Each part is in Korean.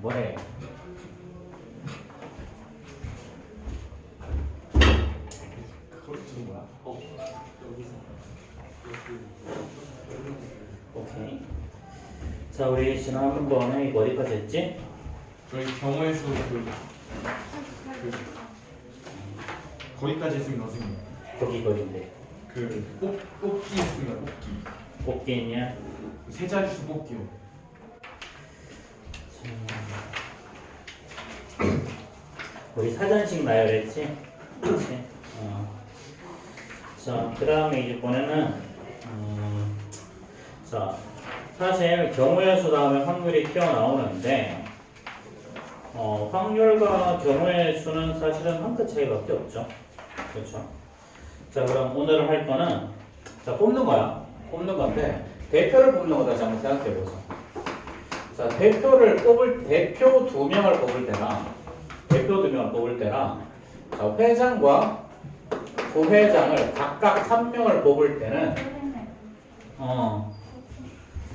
뭐래? 그걸 주는 거야? 여기서 오케이. 자, 우리 지난번에 이거 어디까지 했지? 저희 경우의 수 거기까지 했으면 선생님 거기인데. 뽑기 했습니다. 뽑기 뽑기 있냐? 세 자릿수 뽑기요. 우리 사전식 나열했지? 그렇지? 자, 그 다음에 이번에는 자, 사실 경우의 수 다음에 확률이 튀어나오는데 확률과 경우의 수는 사실은 한 끗 차이밖에 없죠. 그렇죠? 자, 그럼 오늘 할 거는 자, 뽑는 거야. 뽑는 건데 대표를 뽑는 거 다시 한번 생각해 보자. 자, 대표 두 명을 뽑을 때랑 자, 회장과 부회장을 각각 한 명을 뽑을 때는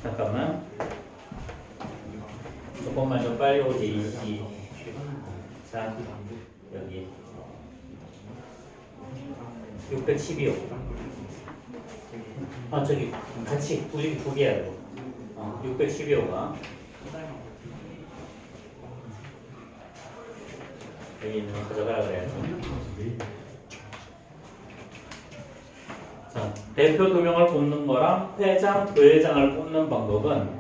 잠깐만 조금만 좀 빨리 오지. 자, 여기 612호. 저기 같이 두 개야 이거. 612호가 여기 있는 거 가져가라 그래야지. 자, 대표 두 명을 뽑는 거랑 회장, 부회장을 뽑는 방법은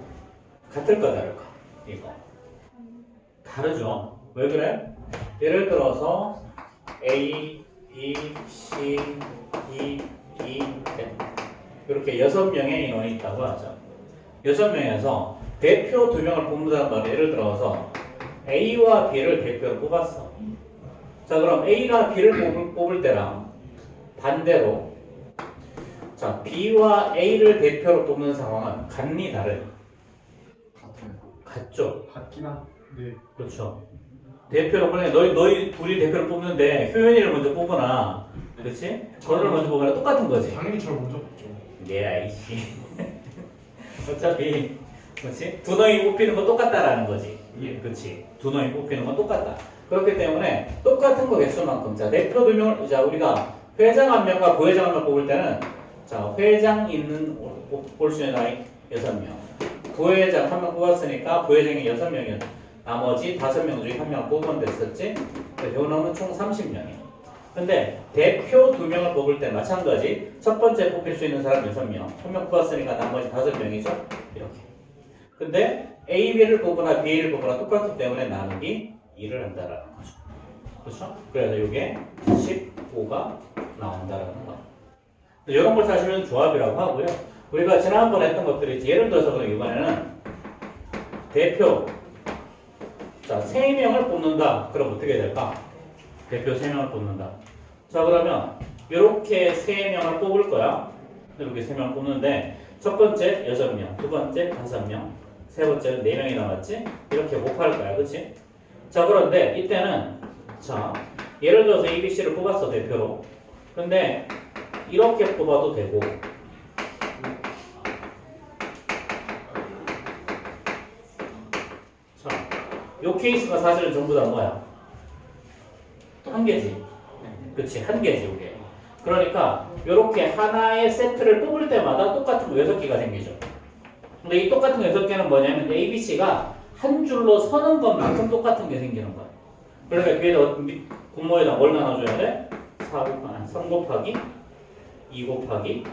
같을까 다를까? 이거 다르죠. 왜 그래? 예를 들어서 A, B, C, D, E, F 이렇게 6명의 인원이 있다고 하죠. 6명에서 대표 두 명을 뽑는다는 말은 예를 들어서 A와 B를 대표로 뽑았어. 자, 그럼 A나 B를 뽑을 때랑 반대로 자, B와 A를 대표로 뽑는 상황은 같니 다르니? 같아요. 같죠? 같긴 한. 네. 그렇죠. 대표로 뽑는 너희 둘이 대표를 뽑는데 효연이를 먼저 뽑거나 그렇지? 저를 먼저 뽑거나 똑같은 거지. 당연히 저를 먼저 뽑죠. 네, 아이씨. 어차피 그렇지? 두 놈이 뽑히는 건 똑같다라는 거지. 예. 그렇지. 두 놈이 뽑히는 건 똑같다. 그렇기 때문에 똑같은 거 개수만큼 자, 대표 두 명을 자, 우리가 회장 한 명과 부회장 한 명 뽑을 때는 자, 회장 있는 볼 수 있는 아이 6명. 부회장 한 명 뽑았으니까 부회장이 6명이었다. 나머지 5명 중에 한 명 뽑으면 됐었지? 요놈은 총 30명이야. 근데 대표 2명을 뽑을 때 마찬가지 첫 번째 뽑힐 수 있는 사람 6명. 한 명 뽑았으니까 나머지 5명이죠? 이렇게. 근데 A, B를 뽑거나 B, A를 뽑거나 똑같기 때문에 나누기 2를 한다라는 거죠. 그렇죠? 그래서 이게 15가 나온다라는 거. 이런 걸 사실은 조합이라고 하고요. 우리가 지난번에 했던 것들이 예를 들어서 그럼 이번에는 대표 자, 3명을 뽑는다. 그럼 어떻게 될까? 대표 3명을 뽑는다. 자, 그러면 이렇게 3명을 뽑을 거야. 이렇게 3명을 뽑는데 첫 번째 6명, 두 번째 5명, 세 번째는 4명이 남았지? 이렇게 곱할 거야. 그치? 자, 그런데 이때는 자, 예를 들어서 ABC를 뽑았어. 대표로. 근데 이렇게 뽑아도 되고 자, 요 케이스가 사실은 전부 다 뭐야? 한 개지. 그치, 한 개지 이게. 그러니까 이렇게 하나의 세트를 뽑을 때마다 똑같은 거 6개가 생기죠. 근데 이 똑같은 거 6개는 뭐냐면 ABC가 한 줄로 서는 것만큼 똑같은 게 생기는 거야. 그러니까 뒤에다 분모에다 뭘 나눠줘야 돼? 3 곱하기 2 곱하기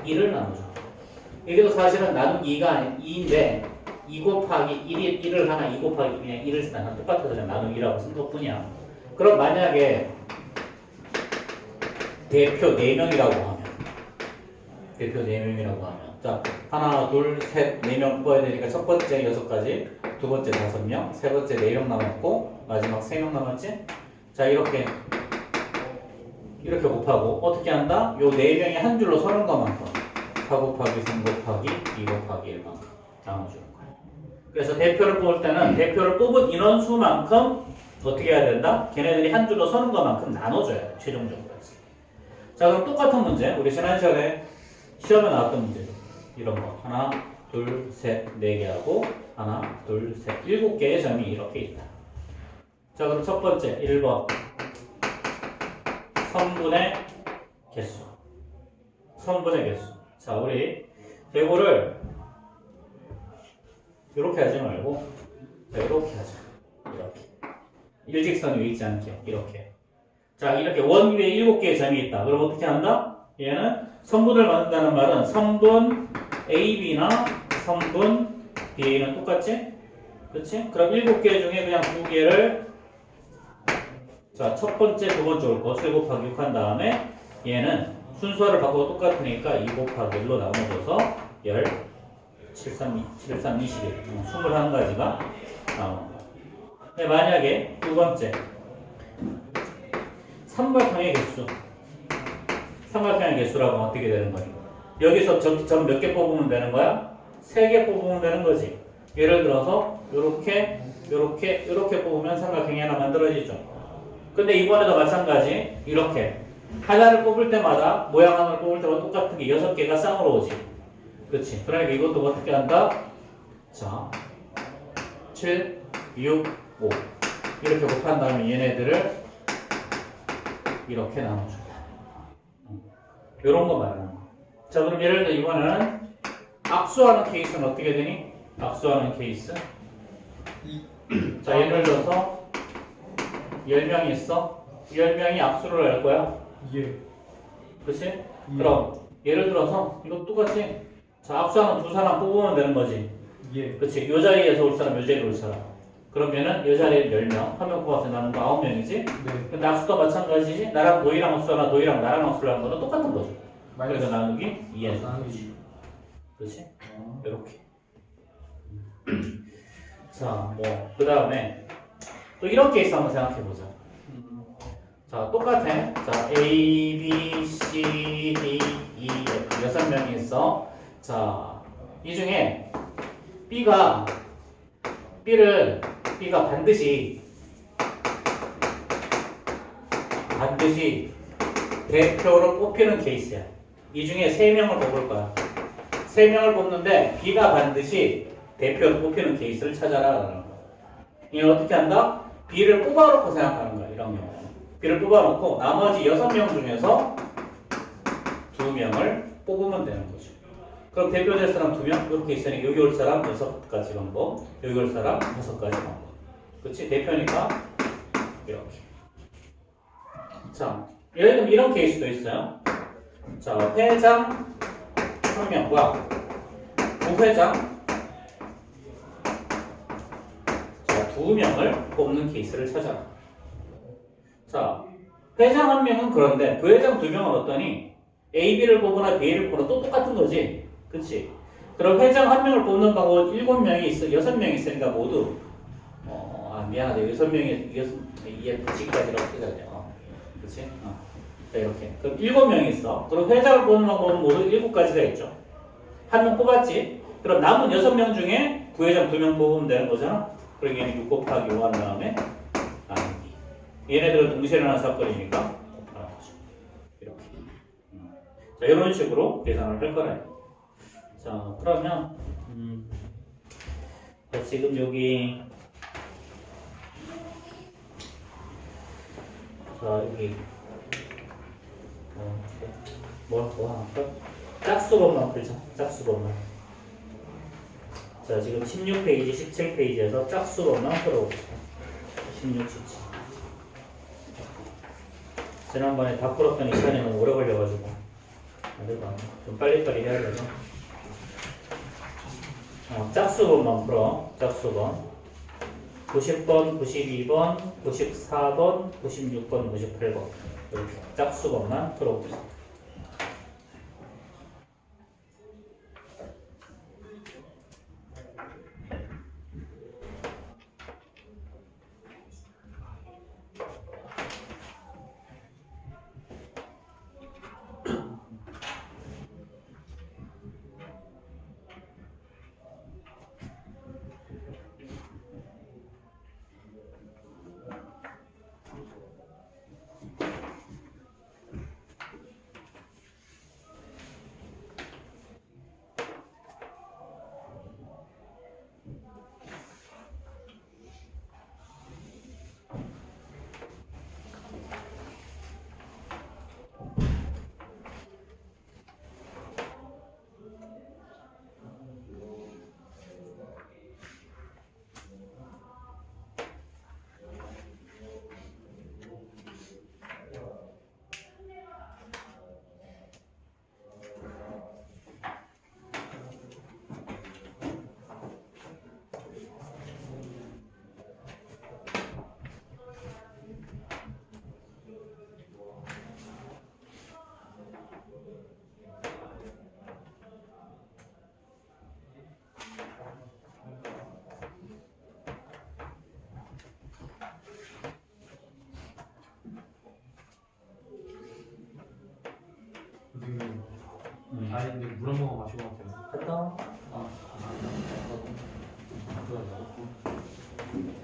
2를 나눠줘. 이게 또 사실은 나누기 2가 아닌 2인데 2 곱하기 1을 하나 2 곱하기 그냥 1을 쓰나 똑같아서 그냥 나누기라고 쓴 것뿐이야. 그럼 만약에 대표 4명이라고 하면 자, 하나, 둘, 셋, 4명 뽑아야 되니까 첫 번째 6가지, 두 번째 5명, 세 번째 4명 남았고 마지막 3명 남았지? 자, 이렇게 곱하고 어떻게 한다? 요 4명이 한 줄로 서는 것만큼 4 곱하기 3 곱하기 2 곱하기 1만큼 나눠주는 거예요. 그래서 대표를 뽑을 때는 대표를 뽑은 인원수만큼 어떻게 해야 된다? 걔네들이 한 줄로 서는 것만큼 나눠줘야 돼. 최종적으로. 자, 그럼 똑같은 문제 우리 지난 시간에 시험에 나왔던 문제죠. 이런 거 하나, 둘, 셋, 네 개하고 하나, 둘, 셋, 7개의 점이 이렇게 있다. 자, 그럼 첫 번째 1번 선분의 개수. 선분의 개수. 자, 우리 이거를 이렇게 하지 말고 자, 이렇게 하자. 이렇게. 일직선 위에 있지 않게 이렇게. 자, 이렇게 원 위에 7개의 점이 있다. 그럼 어떻게 한다? 얘는 선분을 만든다는 말은 선분 AB나 선분 BA는 똑같지? 그렇지? 그럼 7개 중에 그냥 2개를 자, 첫 번째, 두 번째 올 거 7 곱하기 6 한 다음에 얘는 순서를 바꾸고 똑같으니까 2 곱하기 1로 나눠줘서 7, 3, 21 21가지가 나오는 거야. 근데 만약에 두 번째 삼각형의 개수 삼각형의 개수라고 하면 어떻게 되는 거니? 여기서 점 몇 개 뽑으면 되는 거야? 3개 뽑으면 되는 거지. 예를 들어서 요렇게 뽑으면 삼각형이 하나 만들어지죠. 근데 이번에도 마찬가지 이렇게 하나를 뽑을 때마다 모양 하나를 뽑을 때마다 똑같은 게 6개가 쌍으로 오지. 그렇지. 그러니까 이것도 어떻게 한다? 자, 7, 6, 5 이렇게 곱한 다음에 얘네들을 이렇게 나눠준다. 요런 거 말하는 거. 자, 그럼 예를 들어 이번에는 악수하는 케이스는 어떻게 되니? 악수하는 케이스. 자, 예를 들어서 10명이 있어. 10명이 악수를 할 거야. 예. 그렇지? 그럼 예를 들어서 이거 똑같이 자, 악수하는 두 사람 뽑으면 되는 거지. 예. 그렇지? 요 자리에서 올 사람, 요 자리에 올 사람. 그러면은 요 자리에 10명, 한 명 뽑아서 나누는 거 9명이지? 네. 근데 악수도 마찬가지지? 나랑 너희랑 악수하나 너희랑 나랑 악수를 하는 거는 똑같은 거죠. 그래서 나누기 2에서 나누기. 그렇지? 이렇게. 자, 뭐 그 다음에 또 이런 케이스 한번 생각해 보자. 자, 똑같아. 자, A, B, C, D, E, F 6명이 있어. 자, 이 중에 B가 반드시 대표로 뽑히는 케이스야. 이 중에 3명을 뽑을 거야. 3명을 뽑는데 B가 반드시 대표로 뽑히는 케이스를 찾아라. 라는 거야. 이건 어떻게 한다? B를 뽑아놓고 생각하는 거야. 이런 경우는. B를 뽑아놓고 나머지 6명 중에서 2명을 뽑으면 되는 거죠. 그럼 대표될 사람 2명? 이렇게 있으니 여기 올 사람 6가지 방법, 여기 올 사람 5가지 방법. 그렇지? 대표니까 이렇게. 자, 예를 들면 이런 케이스도 있어요. 자, 회장 1명과 부회장 자, 2명을 뽑는 케이스를 찾아라. 자, 회장 1명은 그런데 부회장 2명은 어떠니? A, B를 뽑거나 B를 뽑거나 또 똑같은 거지. 그치? 그럼 회장 1명을 뽑는 방법은 7명이 있어, 6명이 있으니까 모두 미안하다. 6명이 이게 G까지라고 쓰잖아요. 그치? 자, 이렇게. 그럼 7명이 있어. 그럼 회장을 뽑는 방법은 모두 7가지가 있죠. 1명 뽑았지? 그럼 남은 6명 중에 부회장 2명 뽑으면 되는 거잖아. 그러니 얘는 6 곱하기 5 한 다음에 나누기. 얘네들은 동시에 일어난 사건이니까 곱하는 거죠. 이렇게. 자, 이런 식으로 계산을 할 거라. 자, 그러면 자, 지금 여기 자, 여기 뭐 할까? 짝수법만 풀자. 짝수법만. 자, 지금 16페이지, 17페이지에서 짝수법만 풀어봅시다. 16, 17. 지난번에 다 풀었더니 시간이 너무 오래 걸려가지고 안 될 것 같네. 좀 빨리빨리 해야 돼서. 짝수번만 풀어. 짝수번. 90번, 92번, 94번, 96번, 98번. 이렇게 짝수번만 풀어봅시다. 아니 근데 물 한 모금 마시고 갈게요. 갔다.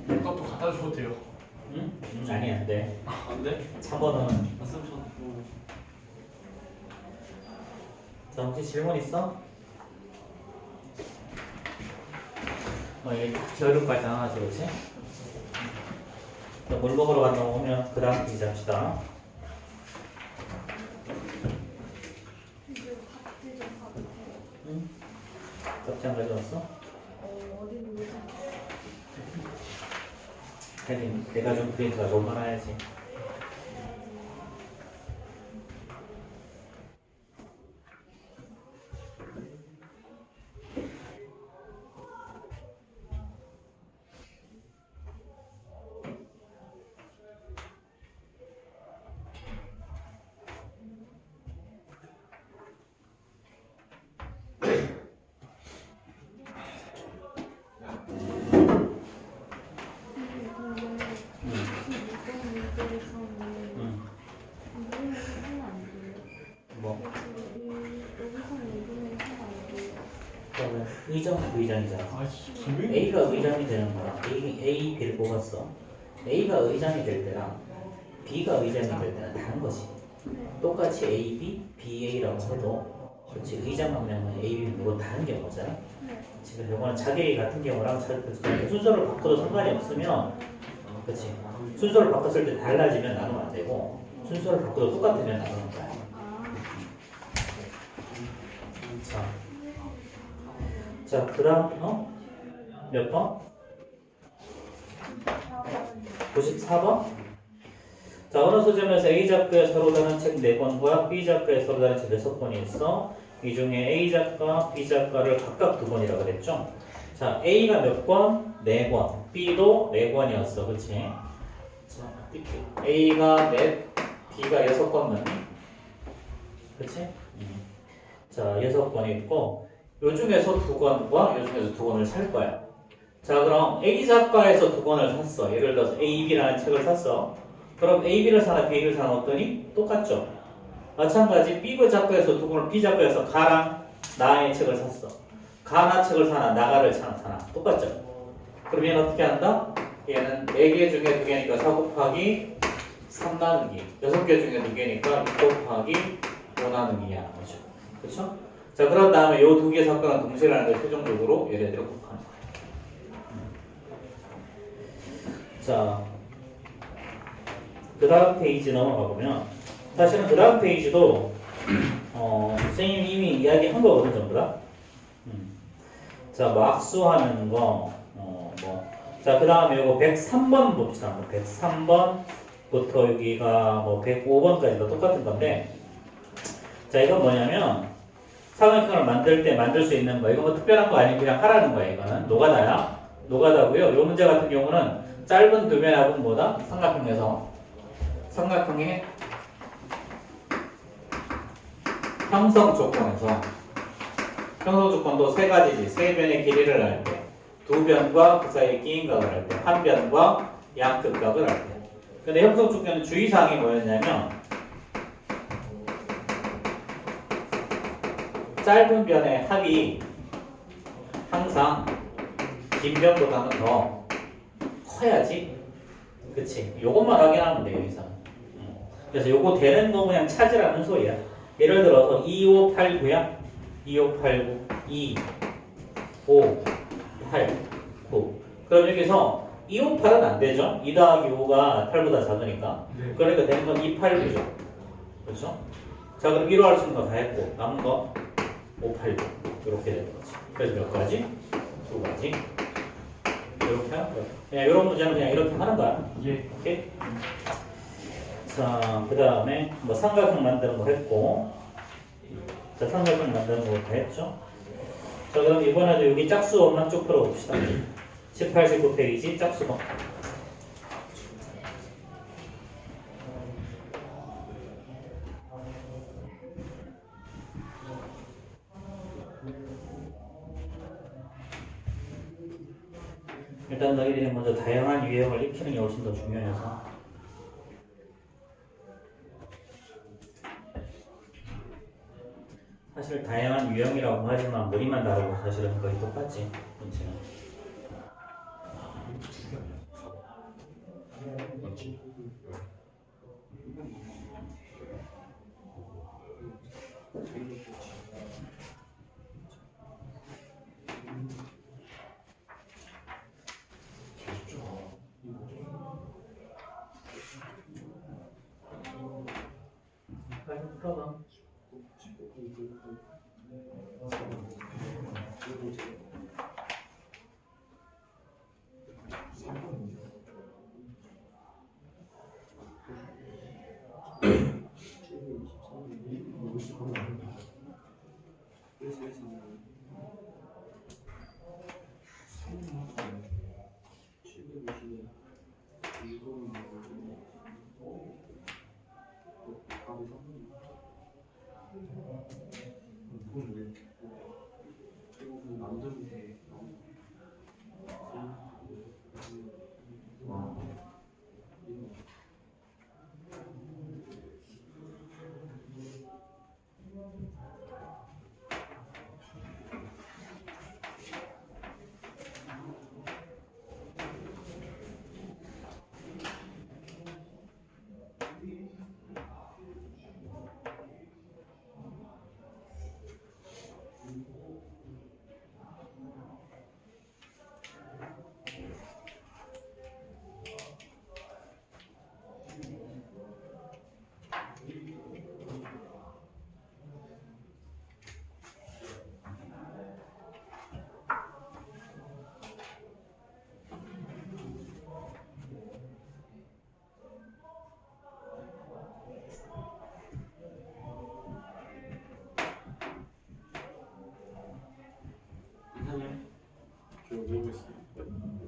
물값도 갖다 주셔도 돼요. 응? 아니 안 돼. 안 돼? 3번은. 맞으면 자, 혹시 질문 있어? 이게 겨울까지 하나지, 그렇지? 물 먹으러 간다고 하면 그 다음 페이지 합시다. 응? 답장 가져왔어? 어디 보자. 혜린, 내가 좀 프린트가 좀 많아야지. 뭐? 의정, 의장이잖아. 아씨 김행? A가 의장이 되는 거야. A, B를 뽑았어. A가 의장이 될 때랑 B가 의장이 될 때는 다른 거지. 똑같이 A, B, B, A라고 해도 그렇지 의장 한 명은 A, B, B로 다른 경우잖아. 지금 이거는 자기 같은 경우랑 순서를 바꿔도 상관이 없으면 그렇지 순서를 바꿨을 때 달라지면 나누면 안 되고 순서를 바꿔도 똑같으면 나누는 거야. 자, 그다음 몇 번? 94번? 자, 어느 소점에서 A 작가의 서로 다른 책 4권과 B 작가의 서로 다른 책 6권이 있어. 이 중에 A 작가, B 작가를 각각 2권이라고 그랬죠. 자, A가 몇 권? 4권. B도 4권이었어. 그렇지? 자, A가 4, B가 6권 맞니? 그렇지? 자, 6권 있고 요 중에서 2권과 요 중에서 2권을 살 거야. 자, 그럼 A 작가에서 2권을 샀어. 예를 들어서 A, B라는 책을 샀어. 그럼 A, B를 사나 B, B를 사나 어떠니? 똑같죠? 마찬가지 B 작가에서 2권을 B 작가에서 가랑 나의 책을 샀어. 가나 책을 사나 나가를 사나 똑같죠? 그럼 얘는 어떻게 한다? 얘는 4개 중에 2개니까 4 곱하기 3 나누기 6개 중에 2개니까 6 곱하기 5 나누기야. 그렇죠? 자, 그런 다음에 요 2개 사건은 동시라는 걸 최종적으로 얘네들을 곱하는 거야. 자, 그 다음 페이지 넘어가 보면 사실은 그 다음 페이지도 선생님이 이미 이야기한 거거든 전부 다. 자, 뭐 악수하는 거, 자, 그 다음에 요거 103번 봅시다. 103번부터 여기가 뭐 105번까지도 똑같은 건데, 자, 이건 뭐냐면 삼각형을 만들 때 만들 수 있는 거. 이거 뭐 특별한 거 아니고 그냥 하라는 거야. 이거는 노가다야. 노가다고요. 요 문제 같은 경우는 짧은 두 변의 합은 뭐다? 삼각형에서 삼각형의 형성 조건에서 형성 조건도 세 가지지. 세 변의 길이를 할 때, 두 변과 그 사이에 끼인 각을 할 때, 한 변과 양극각을 할 때. 근데 형성 조건의 주의사항이 뭐였냐면 짧은 변의 합이 항상 긴 변보다는 더 커야지. 그치? 요것만 확인하면 돼요, 여기서. 그래서 요거 되는 거 그냥 찾으라는 소리야. 예를 들어서 2, 5, 8, 9야. 2, 5, 8, 9. 2, 5, 8, 9. 그럼 여기서 2, 5, 8은 안 되죠? 2 더하기 5가 8보다 작으니까. 네. 그러니까 되는 건 2, 8, 9죠. 그렇죠? 자, 그럼 1로 할 수 있는 거 다 했고, 남은 거 5, 8, 9. 이렇게 되는 거지. 그래서 몇 가지? 2가지. 이렇게 하는 거야. 그냥 이런 문제는 그냥 이렇게 하는 거야. 예. 오케이? 자, 그 다음에 뭐 삼각형 만드는 거 했고, 자, 삼각형 만드는 거 다 했죠? 자, 그럼 이번에도 여기 짝수번만 쭉 풀어봅시다. 18, 19 페이지 짝수번. 일단 너희들이 먼저 다양한 유형을 익히는 게 훨씬 더 중요해서 사실 다양한 유형이라고 하지만 머리만 다르고 사실은 거의 똑같지 문제는. 두개 아니야? 맞지? 빨리 풀어봐.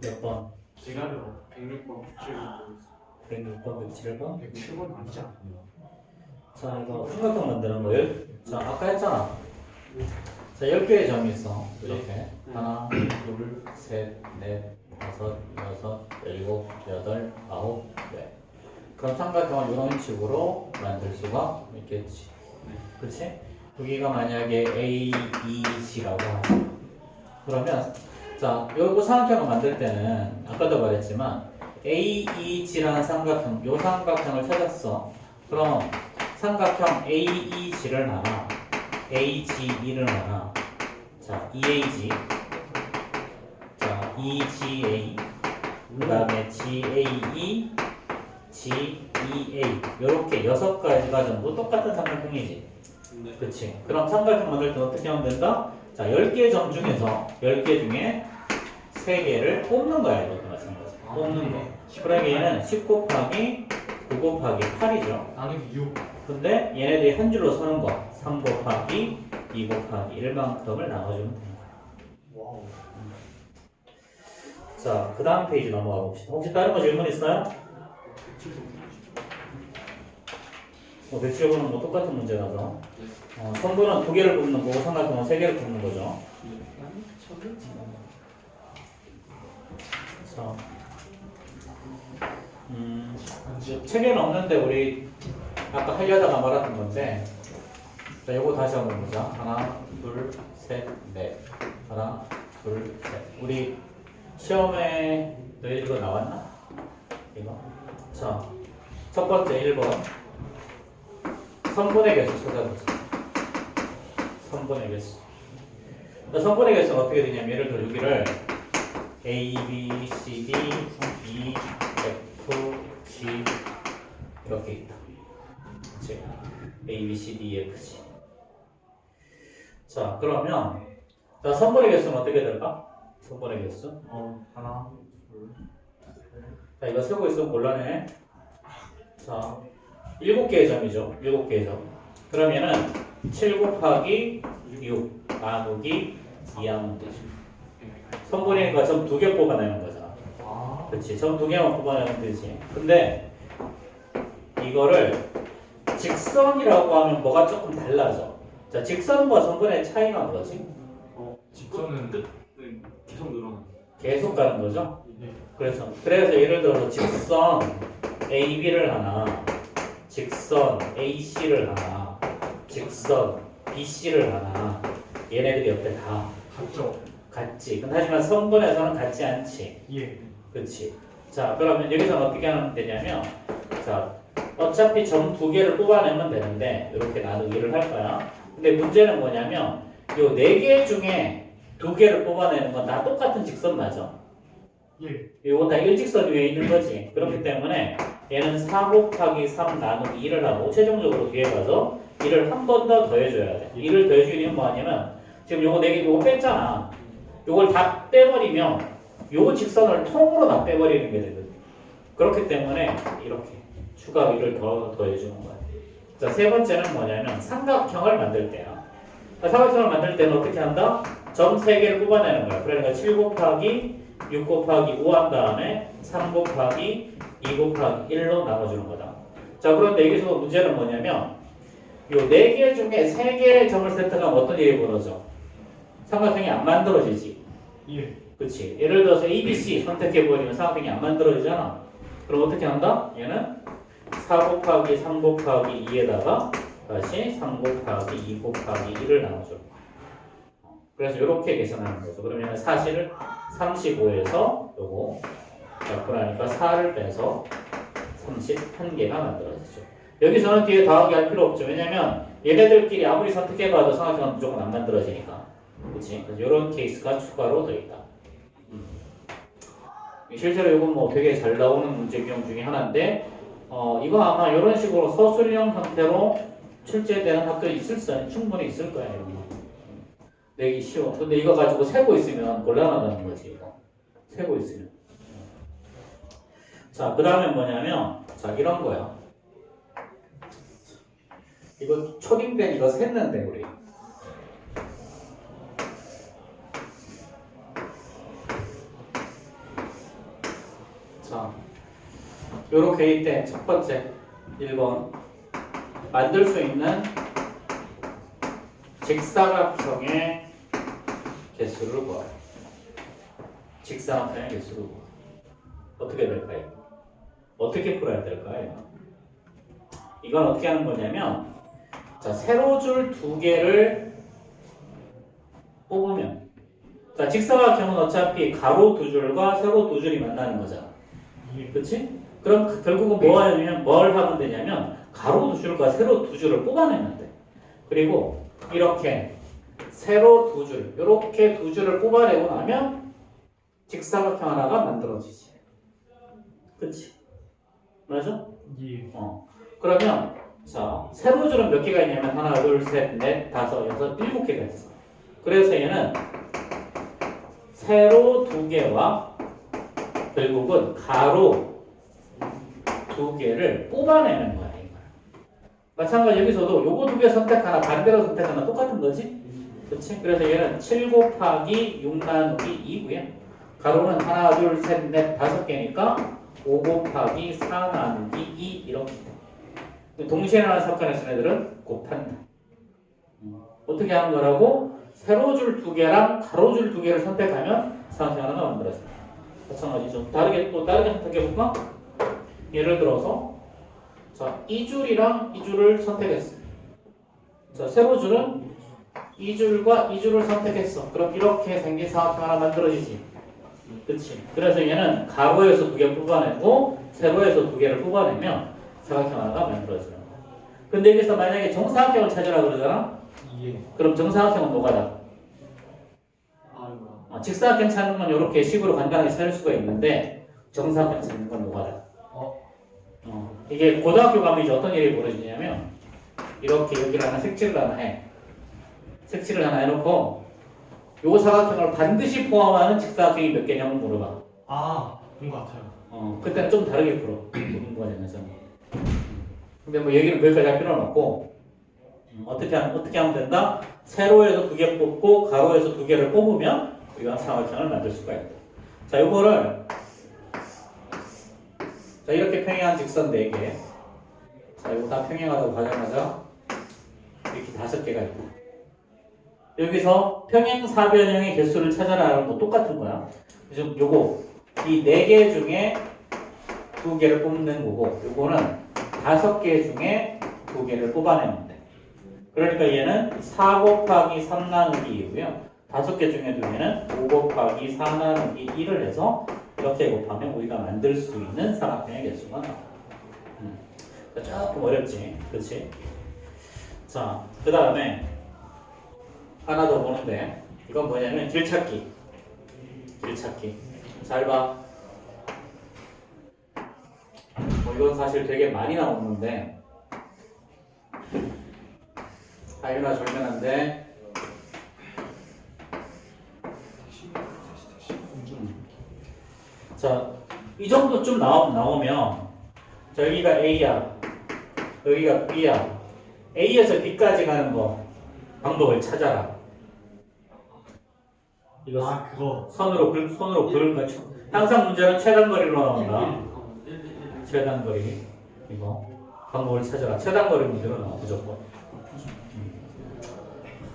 몇 번? 기다려. 106번 106번, 107번? 107번 아니지 않나요? 자, 이거 삼각형 만드는 거예요. 자, 아까 했잖아. 자, 10개의 점이 있어. 이렇게. 하나, 둘, 셋, 넷, 다섯, 여섯, 일곱, 여덟, 아홉, 네. 그럼 삼각형을 이런 식으로 만들 수가 있겠지. 그렇지? 여기가 만약에 A, B, C라고 하자. 그러면 자, 요거 삼각형을 만들 때는 아까도 말했지만 A, E, G라는 삼각형, 요 삼각형을 찾았어. 그럼 삼각형 A, E, G를 나눠. A, G, E를 나눠. 자, EAG. 자, EGA. 그 다음에 GAE, GEA. 요렇게 6가지가 전부 똑같은 삼각형이지. 네. 그렇지. 그럼 삼각형 만들 때 어떻게 하면 된다? 자, 10개 점 중에서 10개 중에 3개를 뽑는 거야. 이것도 마찬가지. 뽑는 거. 그러면 얘는 10 곱하기 9 곱하기 8이죠. 나는 6. 근데 얘네들이 한 줄로 서는 거 3 곱하기 2 곱하기 1만큼을 나눠주면 되는 거야. 와우. 자, 그 다음 페이지 넘어가 봅시다. 혹시 다른 거 질문 있어요? 107번은 뭐 똑같은 문제라서 선분은 2개를 뽑는 거고 삼각형은 3개를 뽑는 거죠. 자, 책에는 없는데 우리 아까 하려다가 말았던 건데, 자, 요거 다시 한번 보자. 하나, 둘, 셋, 넷. 하나, 둘, 셋. 우리 시험에 너희 이거 나왔나? 이거. 자, 첫 번째 1번. 선분의 개수 찾아보자. 선분의 개수. 선분의 개수는 어떻게 되냐면 예를 들어 여기를 A, B, C, D, E, F, G 이렇게 있다. 그치? A, B, C, D, F, G. 자, 그러면 자, 선분의 개수는 어떻게 될까? 선분의 개수. 하나, 둘, 셋. 자, 이거 세고 있으면 곤란해. 자, 7개의 점이죠. 7개의 점. 그러면은 7 곱하기 6 나누기 2 하면 되죠. 선분이니까 점 2개 뽑아내는 거잖아. 그렇지. 점 2개만 뽑아내면 되지. 근데 이거를 직선이라고 하면 뭐가 조금 달라져. 자, 직선과 선분의 차이가 뭐지? 직선은 네, 계속 늘어나. 계속 가는 거죠. 네. 그래서 예를 들어서 직선 AB를 하나, 직선 AC를 하나, 직선 BC를 하나. 얘네들이 옆에 다 같죠? 같지. 하지만 성분에서는 같지 않지. 예. 그렇지. 자, 그러면 여기서 어떻게 하면 되냐면, 자, 어차피 점 두 개를 뽑아내면 되는데 이렇게 나누기를 할 거야. 근데 문제는 뭐냐면, 요 네 개 중에 두 개를 뽑아내는 건 다 똑같은 직선 맞아. 예. 이건 다 일직선 위에 있는 거지. 그렇기 때문에 얘는 4 곱하기 3 나누기 2를 하고 최종적으로 뒤에 가서 1을 한 번 더 더해줘야 돼. 1을 더해주는 이유는 뭐냐면 지금 요거 4개 요거 뺐잖아. 요걸 다 빼버리면 요 직선을 통으로 다 빼버리는 게 되거든. 그렇기 때문에 이렇게 추가 1을 더 더해주는 거야. 자, 세 번째는 뭐냐면 삼각형을 만들 때야. 삼각형을 만들 때는 어떻게 한다? 점 3개를 뽑아내는 거야. 그러니까 7 곱하기 6 곱하기 5 한 다음에 3 곱하기 2 곱하기 1로 나눠주는 거다. 자, 그런데 여기서 문제는 뭐냐면 요 4개 중에 3개의 점을 선택하면 어떤 일이 벌어져? 삼각형이 안 만들어지지. 예. 그치? 예를 들어서 ABC 선택해버리면 삼각형이 안 만들어지잖아. 그럼 어떻게 한다? 얘는 4 곱하기 3 곱하기 2에다가 다시 3 곱하기 2 곱하기 1을 나눠줘. 그래서 이렇게 계산하는 거죠. 그러면 사실을 35에서 요거 잡고 나니까 4를 빼서 31개가 만들어지죠. 여기서는 뒤에 더하기 할 필요 없죠. 왜냐면 얘네들끼리 아무리 선택해봐도 삼각형은 무조건 안 만들어지니까. 그치? 그래서 이런 케이스가 추가로 더 있다. 실제로 이건 뭐 되게 잘 나오는 문제 유형 중에 하나인데 이거 아마 이런 식으로 서술형 형태로 출제되는 학교에 충분히 있을 거야. 여기. 내기 쉬워. 근데 이거 가지고 세고 있으면 곤란하다는 거지. 이거. 세고 있으면. 자, 그 다음에 뭐냐면 자, 이런 거야. 이거 초딩된 이거 샜는데 우리. 자, 요렇게 이때 첫 번째 1번 만들 수 있는 직사각형의 개수를 구하라. 직사각형의 개수를 구하라. 어떻게 될까요? 어떻게 풀어야 될까요? 이건 어떻게 하는 거냐면 자, 세로줄 두 개를 뽑으면 자, 직사각형은 어차피 가로 두 줄과 세로 두 줄이 만나는 거잖아. 그렇지? 그럼 결국은 뭘 하면 되냐면 가로 두 줄과 세로 두 줄을 뽑아내면 돼. 그리고 이렇게 세로 두 줄, 이렇게 두 줄을 뽑아내고 나면 직사각형 하나가 만들어지지. 그렇지? 맞아? 예. 그러면 자, 세로줄은 몇 개가 있냐면 하나, 둘, 셋, 넷, 다섯, 여섯, 7개가 있어. 그래서 얘는 세로 두 개와 결국은 가로 두 개를 뽑아내는 거야. 마찬가지 여기서도 요거 두 개 선택하나 반대로 선택하나 똑같은 거지? 그렇지? 그래서 얘는 7 곱하기 6 나누기 2고요. 가로는 하나, 둘, 셋, 넷, 5개니까 5 곱하기 4 나누기 2 이렇게 돼. 동시에 나는 사건에서 애들은 곱한다. 어떻게 하는 거라고? 세로줄 두 개랑 가로줄 두 개를 선택하면 삼각형 하나가 만들어진다. 마찬가지 좀 다르게 선택해 볼까? 예를 들어서 자, 이 줄이랑 이 줄을 선택했어. 자, 세로줄은 이 줄과 이 줄을 선택했어. 그럼 이렇게 생긴 삼각형 하나 만들어지지. 그렇지? 그래서 얘는 가로에서 두 개 뽑아내고 세로에서 두 개를 뽑아내면 삼각형 하나가 만들어지는 거야. 근데 여기서 만약에 정사각형을 찾으라 그러잖아? 예. 그럼 정사각형은 뭐가다? 직사각형 찾는 건 이렇게 식으로 간단하게 찾을 수가 있는데 정사각형 찾는 건 뭐가다? 이게 고등학교 가면 이제 어떤 일이 벌어지냐면 이렇게 여기를 하나 색칠을 하나 해. 색칠을 하나 해놓고 요 사각형을 반드시 포함하는 직사각형이 몇 개냐면 물어봐. 그런 것 같아요. 그때는 좀 다르게 풀어. 공부가 되면서. 근데 뭐 얘기는 거기까지 할 필요는 없고 어떻게 하면 된다? 세로에서 두 개 뽑고 가로에서 두 개를 뽑으면 이런 삼각형을 만들 수가 있다. 자, 요거를 자, 이렇게 평행한 직선 4개. 자, 이거 다 평행하다고 가정하자. 이렇게 5개가 있고. 여기서 평행사변형의 개수를 찾아라는 거 똑같은 거야. 지금 요거 이 4개 중에 2개를 뽑는 거고 요거는 5개 중에 2개를 뽑아내면 돼. 그러니까 얘는 4 곱하기 3 나누기 2고요. 5개 중에도 얘는 5 곱하기 4 나누기 1을 해서 이렇게 곱하면 우리가 만들 수 있는 삼각형의 개수가 나와. 조금 어렵지, 그렇지? 자, 그 다음에 하나 더 보는데 이건 뭐냐면 길찾기. 잘 봐. 이건 사실 되게 많이 나오는데 하이나 졸면한데 자, 이 정도 좀 나오면 자, 여기가 A야, 여기가 B야. A에서 B까지 가는 거 방법을 찾아라. 이거 그거. 손으로 그는 거죠. 항상 문제는 최단거리로 나온다. 최단거리 이거 방법을 찾아라. 최단거리 문제로 나와 무조건.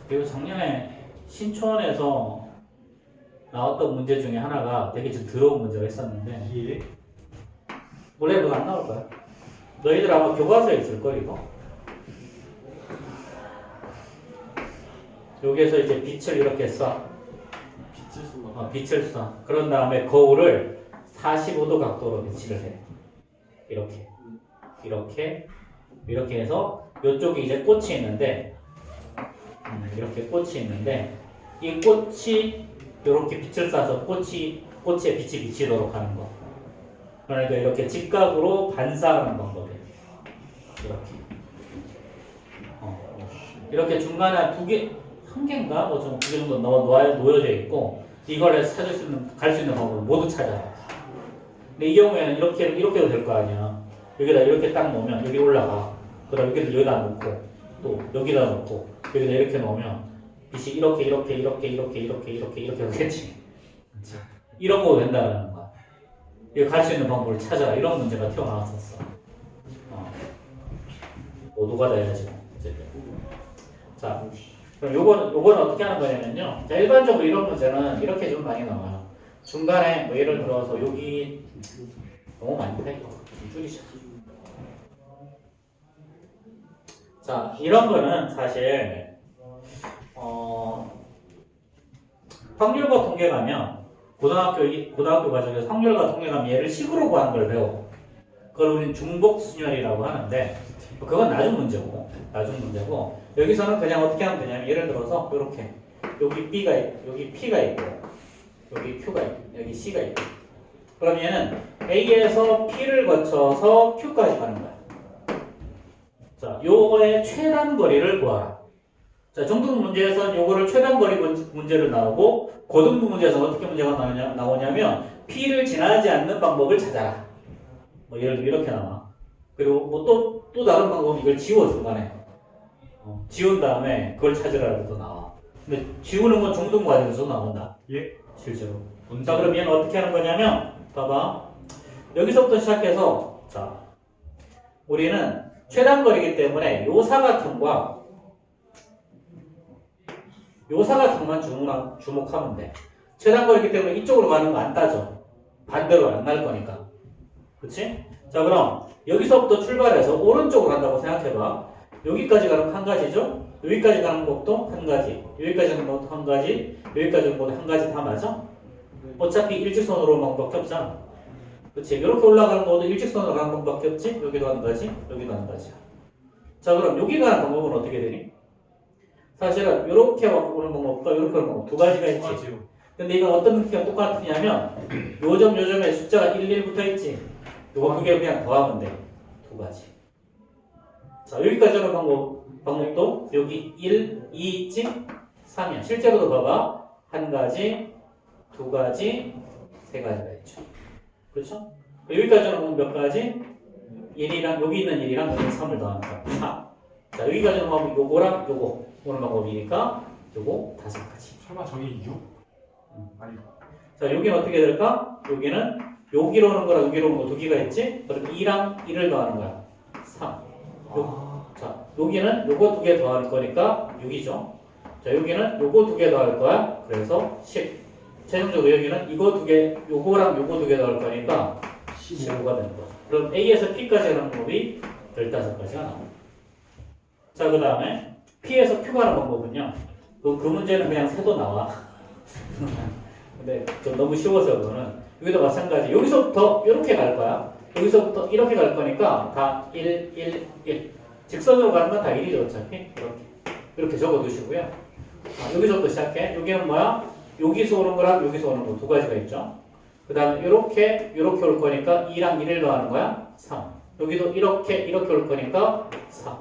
그리고 작년에 신촌에서 나왔던 문제 중에 하나가 되게 좀 더러운 문제가 있었는데 예. 원래 그거 안 나올 거야. 너희들 아마 교과서에 있을 걸 이거. 여기에서 이제 빛을 이렇게 쏴. 빛을 쏴. 그런 다음에 거울을 45도 각도로 배치를 해. 이렇게 해서 이쪽에 이제 꽃이 있는데 이렇게 꽃이 있는데 이 꽃이 이렇게 빛을 쏴서 꽃에 빛이 비치도록 하는 거. 그러니까 이렇게 직각으로 반사하는 방법이에요. 이렇게 중간에 한 개인가 뭐 좀 두 개 정도 놓여져 있고 이걸 찾을 수 있는 갈 수 있는 방법을 모두 찾아라. 근데 이 경우에는 이렇게도 될 거 아니야. 여기다 이렇게 딱 놓으면 여기 올라가. 그다음 여기다 놓고 또 여기다 놓고 여기다 이렇게 놓으면 빛이 이렇게 오겠지. 이런 거 된다는 거야. 이거 갈 수 있는 방법을 찾아라. 이런 문제가 튀어나왔었어. 모두가 다 해야지. 자, 그럼 요거는 어떻게 하는 거냐면요. 자, 일반적으로 이런 문제는 이렇게 좀 많이 나와요. 중간에 뭐 예를 들어서 여기 너무 많다 이거. 좀 줄이자. 자, 이런 거는 사실 확률과 통계가면 고등학교 과정에서 확률과 통계가면 얘를 식으로 구하는 걸 배워. 그걸 우리는 중복순열이라고 하는데 그건 나중 문제고 여기서는 그냥 어떻게 하면 되냐면 예를 들어서 이렇게 여기 B가 있고 여기 P가 있고 여기 Q가 있고 여기 C가 있고 그럼 얘는 A에서 P를 거쳐서 Q까지 가는 거야. 자, 요거의 최단 거리를 구하라. 자, 중등부 문제에서는 요거를 최단 거리 문제로 나오고 고등부 문제에서 어떻게 문제가 나오냐면 P를 지나지 않는 방법을 찾아라. 뭐 예를 들어 이렇게 나와. 그리고 뭐 또 다른 방법은 이걸 지워 중간에. 지운 다음에 그걸 찾으라고 나와. 근데 지우는 건 중등 과정에서 나온다. 예. 실제로. 자, 그럼 얘는 어떻게 하는 거냐면 봐봐. 여기서부터 시작해서 자, 우리는 최단거리이기 때문에 요 사각형과 요 사각형만 주목하면 돼. 최단거리이기 때문에 이쪽으로 가는 거 안 따져. 반대로 안 날 거니까. 그치? 자, 그럼 여기서부터 출발해서 오른쪽으로 간다고 생각해봐. 여기까지 가는 거 한 가지죠? 여기까지 가는 것도 한 가지. 여기까지 가는 것도 한 가지. 여기까지 가는 것도 한 가지 다 맞아? 어차피 일직선으로 방법밖에 없잖아. 그치? 이렇게 올라가는 것도 일직선으로 가는 방법밖에 없지? 여기도 한 가지, 여기도 한 가지야. 자, 그럼 여기 가는 방법은 어떻게 되니? 사실은 이렇게 오는 방법과 이렇게 오는 방법 두 가지가 있지. 근데 이건 어떤 느낌이 똑같으냐면 요점에 숫자가 1, 1 붙어 있지. 요거 두 개 그냥 더하면 돼. 두 가지. 자, 여기까지 오는 방법도 여기 1, 2 있지? 3이야. 실제로도 봐봐. 한 가지, 두 가지, 세 가지가 있죠. 그렇죠? 여기까지 오는 방법 몇 가지? 1이랑 여기 있는 1이랑 여기 3을 더하면 4. 자, 여기까지 오는 방법 요거랑 요거 오는 방법이니까 요거 5가지. 설마 저기 6? 아니. 자, 여기는 어떻게 될까? 여기는 여기로 오는 거랑 여기로 오는 거 두 개가 있지? 그럼 2랑 1을 더하는 거야. 3. 자, 여기는 요거 두 개 더할 거니까 6이죠. 자, 여기는 요거 두 개 더할 거야. 그래서 10. 최종적으로 여기는 이거 두 개, 요거랑 요거 두 개 더할 거니까 15가 되는 거야. 그럼 A에서 P까지 가는 방법이 15가지가 나옵니다. 자, 그 다음에 P에서 Q 가는 방법은요. 그 문제는 그냥 세도 나와. 근데 좀 너무 쉬워서 그거는 여기도 마찬가지. 여기서부터 이렇게 갈 거야. 여기서부터 이렇게 갈 거니까 다 1, 1, 1. 직선으로 가는 건 다 1이죠, 어차피. 이렇게 적어 두시고요. 여기서부터 시작해. 여기는 뭐야? 여기서 오는 거랑 여기서 오는 거 두 가지가 있죠. 그 다음에 이렇게 올 거니까 2랑 1을 더하는 거야? 3. 여기도 이렇게 올 거니까 4.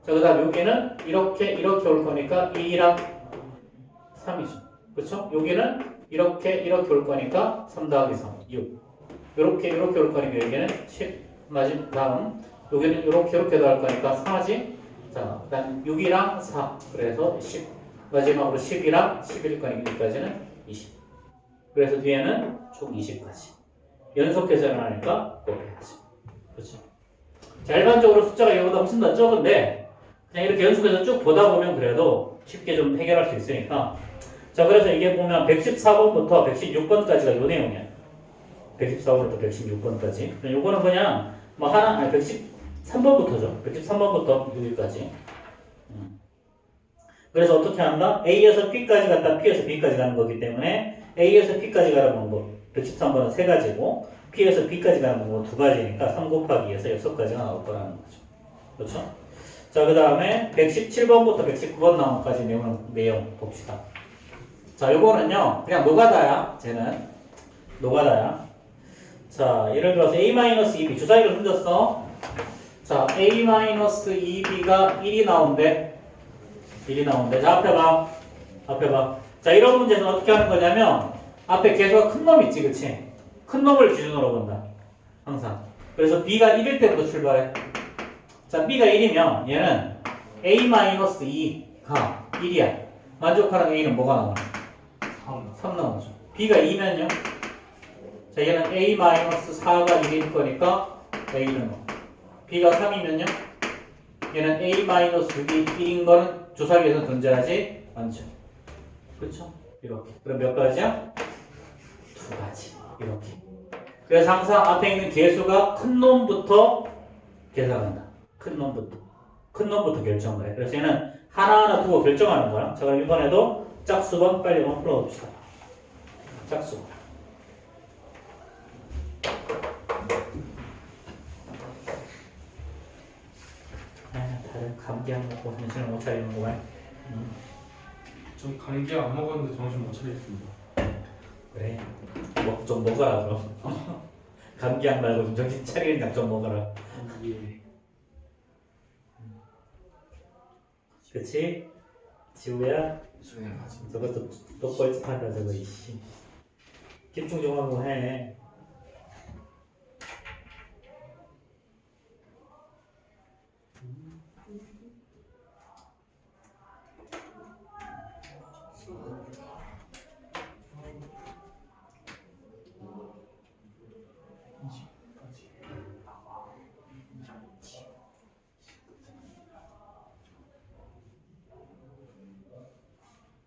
자, 그 다음 여기는 이렇게 올 거니까 2랑 3이죠. 그렇죠? 여기는 이렇게 올 거니까 3 더하기 3, 6. 이렇게 올 거니까 여기는 10. 다음 여기는 이렇게 더할 거니까 4지. 자, 그 다음 6이랑 4. 그래서 10. 마지막으로 10이랑 11 거니까 여기까지는 20. 그래서 뒤에는 총 20까지. 연속 계산을 하니까 그렇게 해야지. 그렇죠? 자, 일반적으로 숫자가 이거보다 훨씬 더 적은데 그냥 이렇게 연속해서 쭉 보다 보면 그래도 쉽게 좀 해결할 수 있으니까. 자, 그래서 이게 보면 114번부터 116번까지가 요 내용이야. 114번부터 116번까지. 요거는 그냥 뭐 하나, 아니 113번부터죠. 113번부터 여기까지. 그래서 어떻게 한다? A에서 B까지 갔다 P에서 B까지 가는 거기 때문에 A에서 P까지 가는 방법 113번은 3가지고 P에서 B까지 가는 방법 2가지니까 3 곱하기 2에서 6가지가 나올 거라는 거죠. 그렇죠? 자, 그 다음에 117번부터 119번 나온까지 내용 봅시다. 자, 요거는요 그냥 노가다야. 쟤는 노가다야. 자, 예를 들어서 A-2B 주사위를 흔들었어. 자, A-2B가 1이 나온대. 자, 앞에 봐. 자, 이런 문제는 어떻게 하는 거냐면 앞에 계속 큰 놈 있지, 그치? 큰 놈을 기준으로 본다. 항상. 그래서 B가 1일 때부터 출발해. 자, B가 1이면 얘는 A-2가 1이야. 만족하는 A는 뭐가 나오냐? 3 나오죠. B가 2면요? 자, 얘는 A-4가 1일 거니까 A는 B가 3이면요? 얘는 A-6이 1인 거는 주사위에서 존재하지 않죠. 그렇죠? 이렇게. 그럼 몇 가지야? 2가지. 이렇게. 그래서 항상 앞에 있는 개수가 큰 놈부터 계산한다. 큰 놈부터 결정을 해. 그래서 얘는 하나하나 두고 결정하는 거야. 자, 그럼 이번에도 짝수번 빨리 한번 풀어봅시다. 짝수. 다들 감기 안 먹고 정신을 못 차리는 거야. 전 감기 안 먹었는데 정신 못 차리겠습니다. 그래. 좀 먹어라 그럼. 감기 안 말고 좀 정신 차리는 약 좀 먹어라. 예. 그치? 지우야? 수행하지. 저것도 또 뻘짓한다 저거 이씨. 집중 좀 하고 해.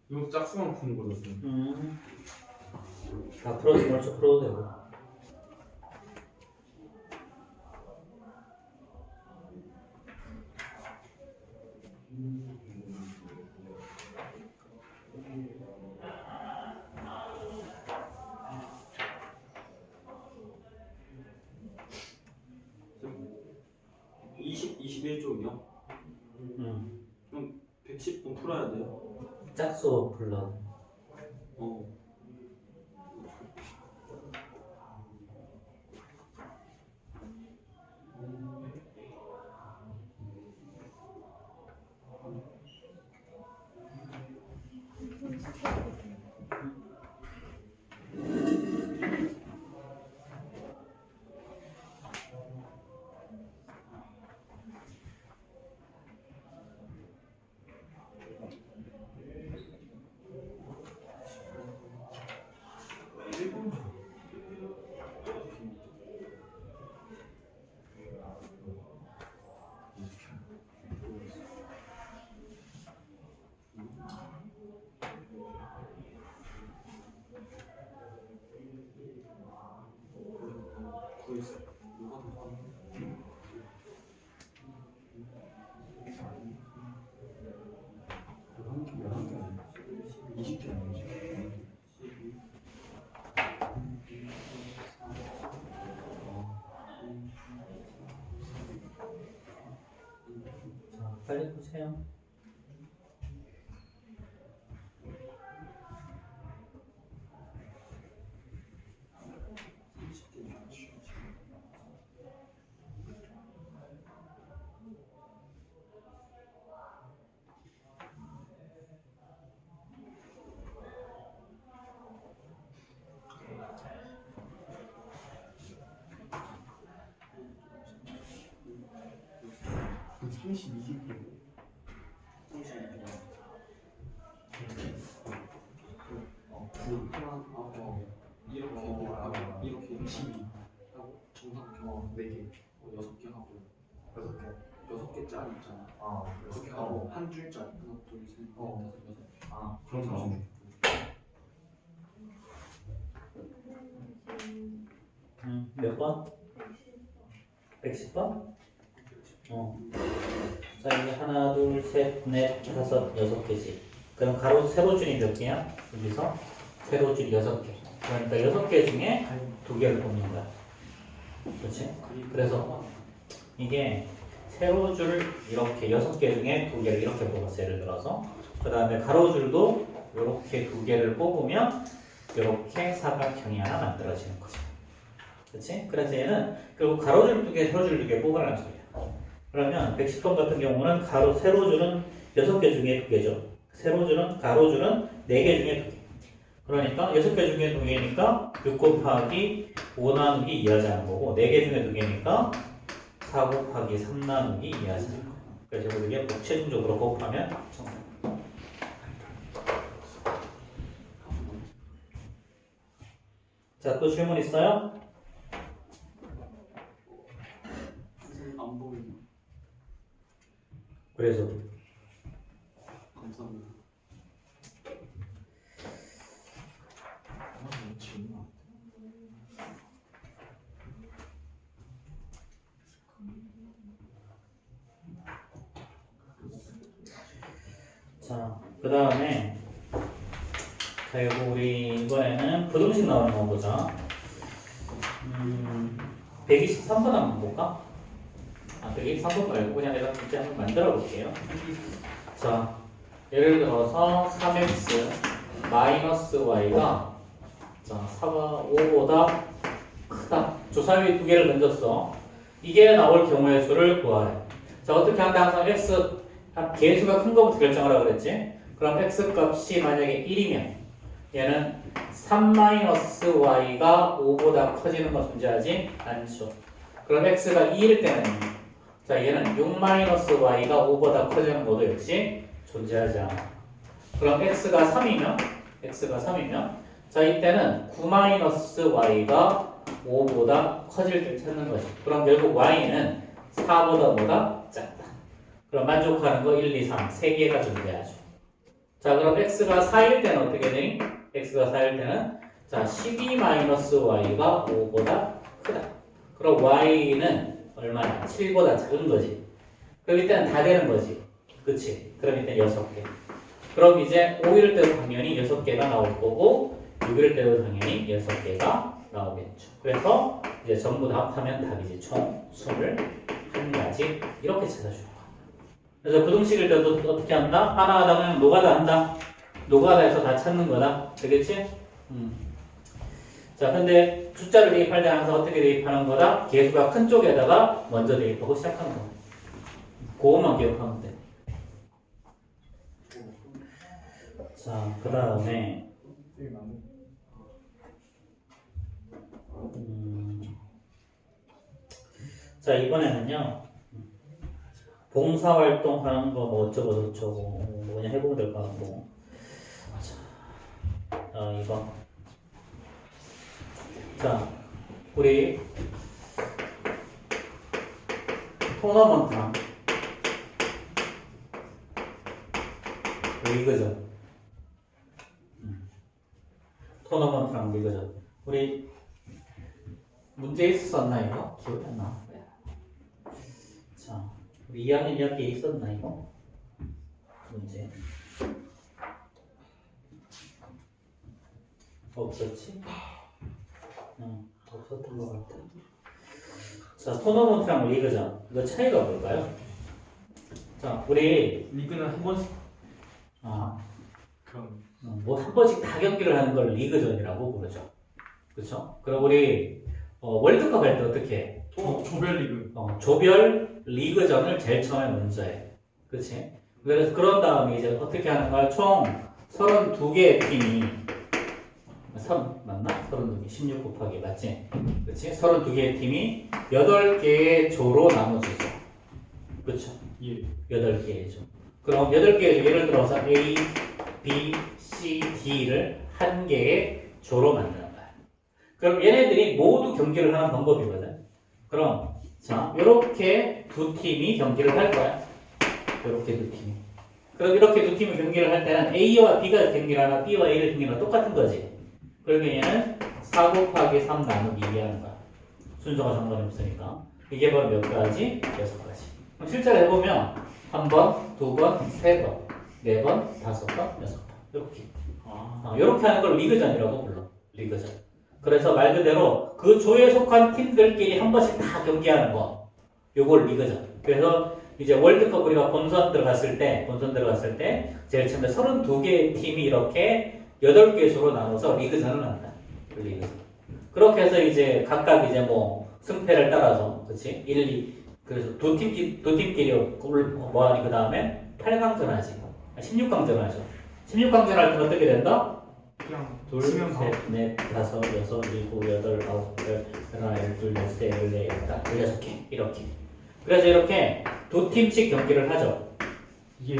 이거 짝수만 푸는 거죠. 다 풀어서 벌써 풀어도 되고. 좀 21쪽이요? 그럼 110번 풀어야 돼요. 짝수 불러. 어. 빨리 보세요. 그 32개. 이렇게 12 하고 정상경 4개, 6개 하고 6개짜리 있잖아. 6개 하고 한 줄짜리 하나, 둘, 셋, 넷, 다섯, 여섯. 그런 거. 몇 번? 110번? 자, 이게 하나, 둘, 셋, 넷, 다섯, 6개지. 그럼 가로, 세로줄이 몇 개야? 여기서 세로줄이 6개. 그러니까 6개 중에 2개를 뽑는 거야. 그렇지? 그래서 이게 세로줄 이렇게 6개 중에 2개를 이렇게 뽑았어. 예를 들어서. 그 다음에 가로줄도 이렇게 2개를 뽑으면 이렇게 사각형이 하나 만들어지는 거죠. 그렇지? 그래서 얘는 결국 가로줄 2개, 세로줄 2개 뽑으라는 소리야. 그러면 110번 같은 경우는 세로줄은 6개 중에 2개죠. 세로줄은, 가로줄은 4개 중에 2개. 그러니까 6개 중에 2개니까 6 곱하기 5 나누기 2 하자는 거고 4개 중에 2개니까 4 곱하기 3 나누기 2 하자는 거예요. 그래서 이게 최종적으로 곱하면 정답. 자, 또 질문 있어요? 선생님 안 보이네. 그래서 감사합니다. 자, 그 다음에 그리고 우리 이번에는 부등식 나오는 거 보자. 123번 한번 볼까? 123번 말고 그냥 내가 문제 한번 만들어 볼게요. 자, 예를 들어서 3x 마이너스 y가 자, 5보다 크다. 주사위 2개를 던졌어. 이게 나올 경우의 수를 구하래. 자, 어떻게 한다? 항상 x 개수가 큰 거부터 결정하라고 그랬지? 그럼 x 값이 만약에 1이면 얘는 3-y가 5보다 커지는 거 존재하지 않죠. 그럼 x가 2일 때는 자, 얘는 6-y가 5보다 커지는 것도 역시 존재하지 않아. 그럼 x가 3이면 자, 이때는 9-y가 5보다 커질 때 찾는 거지. 그럼 결국 y는 4보다 보다 작다. 그럼 만족하는 거 1, 2, 3 3개가 존재하죠. 자, 그럼 x가 4일 때는 어떻게 되니? x가 4일 때는 자, 12-y가 5보다 크다. 그럼 y는 얼마냐? 7보다 작은 거지. 그럼 이때는 다 되는 거지. 그치? 그럼 이때 6개. 그럼 이제 5일 때도 당연히 6개가 나올 거고 6일 때도 당연히 6개가 나오겠죠. 그래서 이제 전부 다 합하면 답이지. 총 21가지 이렇게 찾아주는 거야. 그래서 부등식일 때도 어떻게 한다? 하나하다 그냥 노가다 한다. 노가다해서 다 찾는 거다. 되겠지? 자, 근데 숫자를 대입할 때 항상 어떻게 대입하는 거다? 개수가 큰 쪽에다가 먼저 대입하고 시작하는 거. 그것만 기억하면 돼. 자, 그 다음에 자, 이번에는요 봉사활동 하는 거 뭐 어쩌고 저쩌고 뭐 그냥 해보면 될 것 같고. 자, 이거 자, 우리 토너먼트랑 리그죠. 토너먼트랑 리그죠. 우리 문제 있었나 이거? 기억이 안 나. 자, 우리 2학년 2학기에 있었나 이거? 문제 없었지? 응, 없었던 것 같아. 자, 토너먼트랑 리그전 이거 차이가 뭘까요? 자, 우리 리그는 한 번씩 그럼 뭐 한 번씩 다 경기를 하는 걸 리그전이라고 부르죠. 그렇죠? 그럼 우리 월드컵 할 때 어떻게 해? 조별 리그. 조별 리그전을 제일 처음에 먼저 해. 그렇지? 그래서 그런 다음에 이제 어떻게 하는 거야? 총 32개의 팀이 맞나? 32개, 16 곱하기 맞지? 그렇지? 32개의 팀이 8개의 조로 나눠지죠. 그렇죠? 예. 8개의 조. 그럼 8개의 조, 예를 들어서 A, B, C, D를 한 개의 조로 만드는 거야. 그럼 얘네들이 모두 경기를 하는 방법이거든. 그럼 자, 이렇게 두 팀이 경기를 할 거야. 이렇게 두 팀이. 그럼 이렇게 두 팀이 경기를 할 때는 A와 B가 경기를 하나, B와 A를 경기를 하나 똑같은 거지. 그러면 얘는 4 곱하기 3 나누기 2 하는 거야. 순서가 상관이 없으니까. 이게 바로 몇 가지? 6가지. 그럼 실제로 해보면 한 번, 두 번, 세 번, 네 번, 다섯 번, 여섯 번. 이렇게. 이렇게 하는 걸 리그전이라고 불러. 리그전. 그래서 말 그대로 그 조에 속한 팀들끼리 한 번씩 다 경기하는 거. 요걸 리그전. 그래서 이제 월드컵 우리가 본선 들어갔을 때 제일 처음에 32개의 팀이 이렇게 8개 조로 나눠서 리그전을 한다. 리그전. 그렇게 해서 이제 각각 이제 뭐 승패를 따라서 그렇지? 1, 2 그래서 두 팀끼리 뭐하니 그 다음에 8강전 하지. 16강전 하죠. 16강전 할 때는 어떻게 된다? 그냥 둘, 치면 셋, 넷, 다섯, 여섯, 일곱, 여덟, 아홉, 열, 하나, 열둘, 열셋, 열넷, 열다, 16개 이렇게. 그래서 이렇게 두 팀씩 경기를 하죠. 예.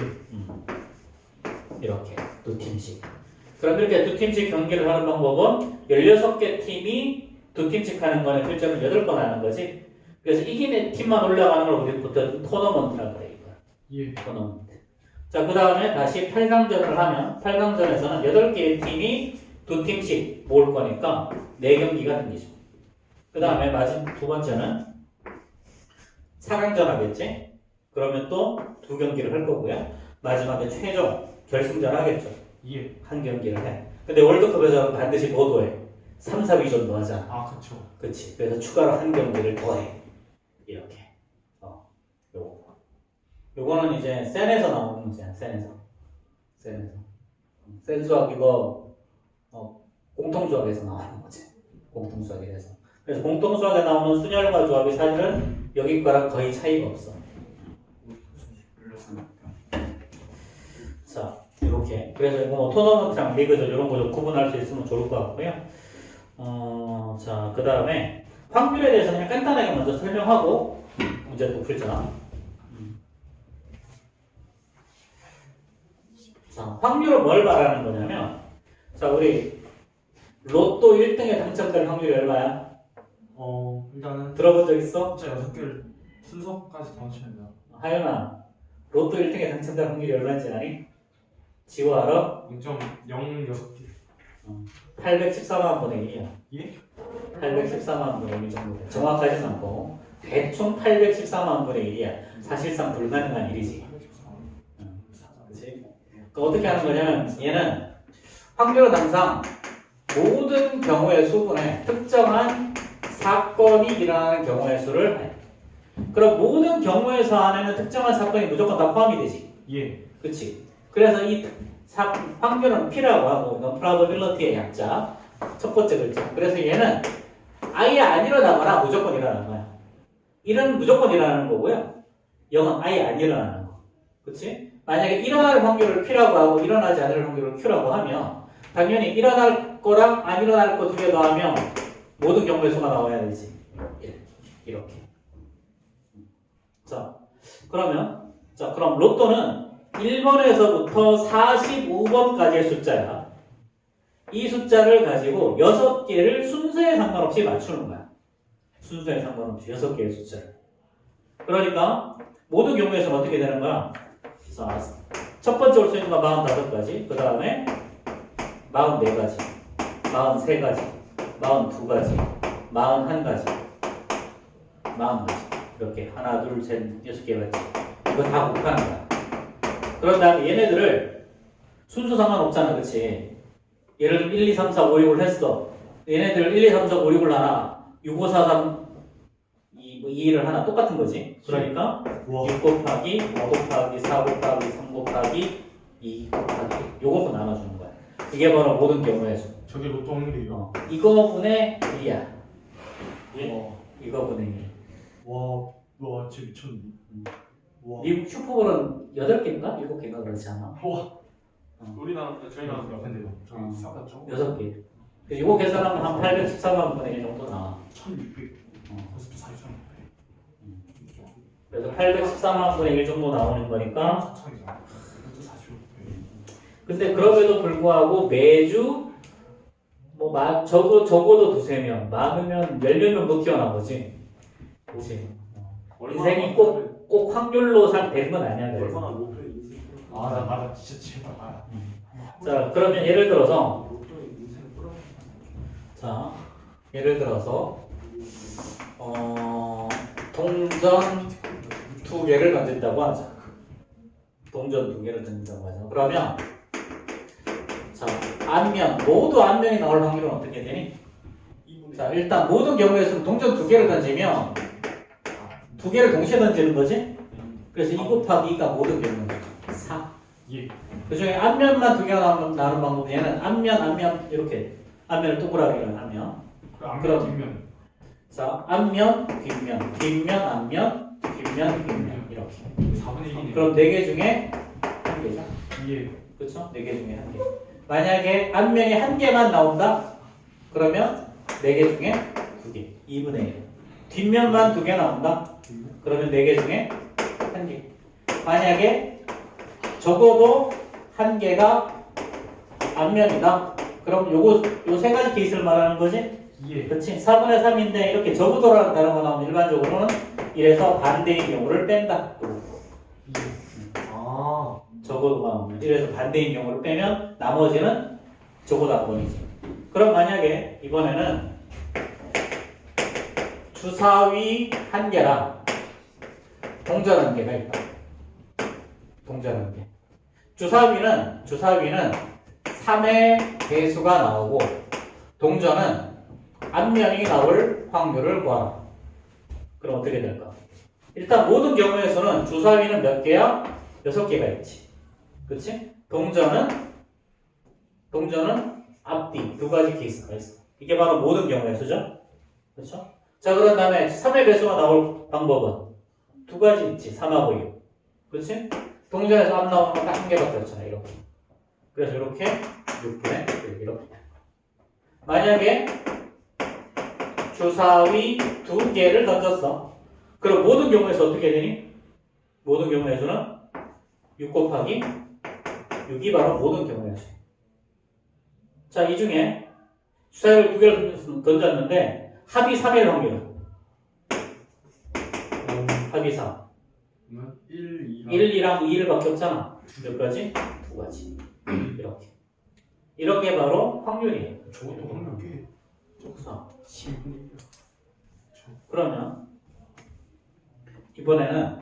이렇게 두 팀씩. 그럼 이렇게 두 팀씩 경기를 하는 방법은 16개 팀이 두 팀씩 하는 거는 실제로 8번 하는 거지. 그래서 이기는 팀만 올라가는 걸 우리 보통 토너먼트라고 그래. 예. 토너먼트. 자, 그 다음에 다시 8강전을 하면 8강전에서는 8개의 팀이 두 팀씩 모을 거니까 4경기가 생기죠. 그 다음에 마지막 두 번째는 4강전 하겠지? 그러면 또 2경기를 할 거고요. 마지막에 최종 결승전 하겠죠. 예. 한 경기를 해. 근데 월드컵에서는 반드시 너도 해. 3, 4위전도 하잖아. 아, 그쵸. 그치. 그래서 추가로 한 경기를 더 해. 이렇게. 요거는 이제 센에서 나오는 문제야. 센에서. 센 수학 이거 공통수학에서 나오는 거지. 공통수학에서. 그래서 공통수학에 나오는 순열과 조합이 사실은 여기 거랑 거의 차이가 없어. 자, 이렇게. 그래서 이거 뭐 토너먼트랑 리그죠. 이런 거 좀 구분할 수 있으면 좋을 것 같고요. 자, 그 다음에 확률에 대해서 그냥 간단하게 먼저 설명하고 문제 또 풀자. 자, 확률은 뭘 말하는 거냐면, 자, 우리 로또 1등에 당첨될 확률이 얼마야? 일단은 들어본 적 있어? 진짜 6개를 순서까지 다 맞추면 돼요. 하연아, 로또 1등에 당첨될 확률이 얼마인지 아니? 지호 알아? 0.06개. 814만 분의 1이야. 예? 814만 분의 1 정도 돼. 정확하진 않고 대충 814만 분의 1이야. 사실상 불가능한 일이지. 그치? 그러니까 어떻게 하는 거냐면 얘는 확률은 항상 모든 경우의 수분에 특정한 사건이 일어나는 경우의 수를 해. 그럼 모든 경우에서 안에는 특정한 사건이 무조건 다 포함이 되지. 예. 그치? 그래서 이 확률은 P라고 하고 이건 probability의 약자 첫 번째 글자. 그래서 얘는 아예 안 일어나거나 무조건 일어나는 거야. 1은 무조건 일어나는 거고요. 0은 아예 안 일어나는 거. 그치? 만약에 일어날 확률을 P라고 하고 일어나지 않을 확률을 Q라고 하면 당연히 일어날 거랑 안 일어날 거 두 개 더하면 모든 경우의 수가 나와야 되지. 이렇게. 자, 그럼 로또는 1번에서부터 45번까지의 숫자야. 이 숫자를 가지고 6개를 순서에 상관없이 맞추는 거야. 순서에 상관없이 6개의 숫자를. 그러니까 모든 경우에서는 어떻게 되는 거야? 자, 첫 번째 올 수 있는 건 45가지, 그 다음에 44가지, 43가지, 42가지, 41가지, 40가지. 이렇게 하나, 둘, 셋, 6개 맞지? 이거 다 곱하는 거야. 그런 다음에 얘네들을 순서 상관없잖아, 그치? 예를 들면 1, 2, 3, 4, 5, 6을 했어. 얘네들을 1, 2, 3, 4, 5, 6을 하나, 6, 5, 4, 3, 2를 하나 똑같은 거지. 그러니까 와. 6 곱하기 5 곱하기 4 곱하기 3 곱하기 2 곱하기 요것도 나눠주는 거야. 이게 바로 모든 경우의 수. 저게 로또 확률이에요. 이거분의 1이야. 와. 이거분의 1. 와. 와, 진짜 미쳤네. 와. 미국 슈퍼볼은 8개인가? 7개인가 그렇지 않아? 와. 우리나라 저희랑 근데요. 저기 아. 싸웠죠. 6개. 이거 계산하면 한 814만 분의 1 정도 나와. 1600. 어. 그래서 43. 그래서 814만 분의 1 정도 나오는 거니까. 4천이잖아. 이것도 45. 근데 그럼에도 불구하고 매주 적어도 두세 명, 많으면 10명 못 키워나보지. 그렇지. 인생이 꼭 확률로 되는 건 아니야. 그래서. 얼마나 로또의 인생. 아, 나 진짜 제발. 아. 자, 그러면 예를 들어서 로또의 인생을 끌어. 자, 예를 들어서 동전 2개를 던진다고 하자. 동전 2개를 던진다고 하자. 그러면 자, 모두 안면이 나올 확률은 어떻게 되니? 자, 일단 모든 경우에서는 동전 2개를 던지면 2개를 동시에 던지는 거지? 그래서 2 곱하기 2가 모든 경우는 4. 예. 그 중에 앞면만 2개가 나오는 방법은 얘는 앞면 이렇게 앞면을 동그라미를 하면 그 앞면 그럼. 뒷면. 자, 앞면, 뒷면, 앞면, 뒷면 이렇게. 4분의 1이네. 그럼 4개 중에 1개죠. 예. 그렇죠? 4개 중에 1개. 만약에 앞면이 1개만 나온다? 그러면 4개 중에 2개. 2분의 1. 뒷면만 2개 나온다? 그러면 4개 중에 1개. 만약에 적어도 1개가 앞면이다? 그럼 요 세 가지 케이스를 말하는 거지? 예. 그렇지. 4분의 3인데 이렇게 적어도라는 단어가 나오면 일반적으로는 이래서 반대인 경우를 뺀다. 아. 적어도가 나오면 이래서 반대인 경우를 빼면 나머지는 적어도 번이지. 그럼 만약에 이번에는 주사위 1개랑 동전 1개가 있다. 동전 1개. 주사위는 3의 배수가 나오고 동전은 앞면이 나올 확률을 구하라. 그럼 어떻게 될까? 일단 모든 경우에서는 주사위는 몇 개야? 6개가 있지. 그치? 동전은 앞뒤 2가지 케이스가 있어. 이게 바로 모든 경우의 수죠? 그렇죠? 자, 그런 다음에 3의 배수가 나올 방법은 2가지 있지. 3하고 6. 그치? 동전에서 앞 나오는 건 딱 1개밖에 없잖아. 이렇게. 그래서 이렇게 6분의 1 이렇게. 만약에 주사위 2개를 던졌어. 그럼 모든 경우에서 어떻게 되니? 모든 경우에서는 6 곱하기 6이 바로 모든 경우의 수. 자, 이 중에 주사위를 2개를 던졌는데 합이 3일 확률은 합이 3. 1, 2. 1이랑 2일밖에 없잖아. 몇 가지? 2가지. 이렇게. 이런 게 바로 확률이에요. 저것도 확률 꽤. 자, 10분의 1. 그러면 이번에는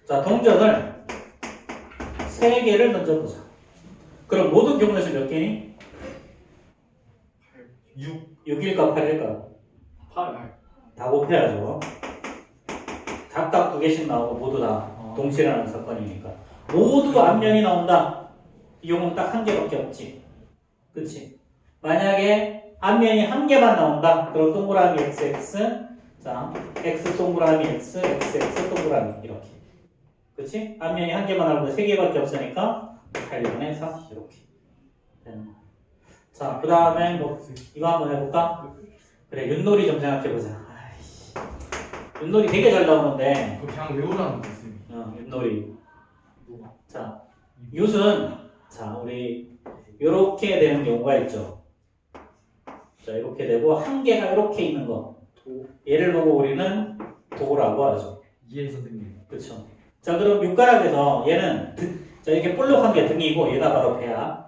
자, 동전을 3개를 던져보자. 그럼 모든 경우에서 몇 개니? 6일까 8일까? 8. 다 곱해야죠. 각각 2개씩 나오고 모두 다 동시에 일어나는 사건이니까. 모두 앞면이 나온다. 이 경우는 딱 1개밖에 없지. 그치? 만약에 앞면이 1개만 나온다. 그럼 동그라미 XX, 자, X 동그라미 X, XX 동그라미 이렇게. 그치? 앞면이 1개만 나오고 3개밖에 없으니까 8분의 3 이렇게. 자, 그 다음에 이거 한번 해볼까? 그래, 윷놀이 좀 생각해보자. 아이씨. 윷놀이 되게 잘 나오는데 그냥 외우라는 거 있습니다. 윷놀이. 자, 윷은 자, 우리 요렇게 되는 경우가 있죠. 자, 이렇게 되고 한 개가 이렇게 있는 거. 얘를 보고 우리는 도라고 하죠. 예, 선생님. 그렇죠. 자, 그럼 육가락에서 얘는 자, 이렇게 볼록한 게 등이고 얘가 바로 배야.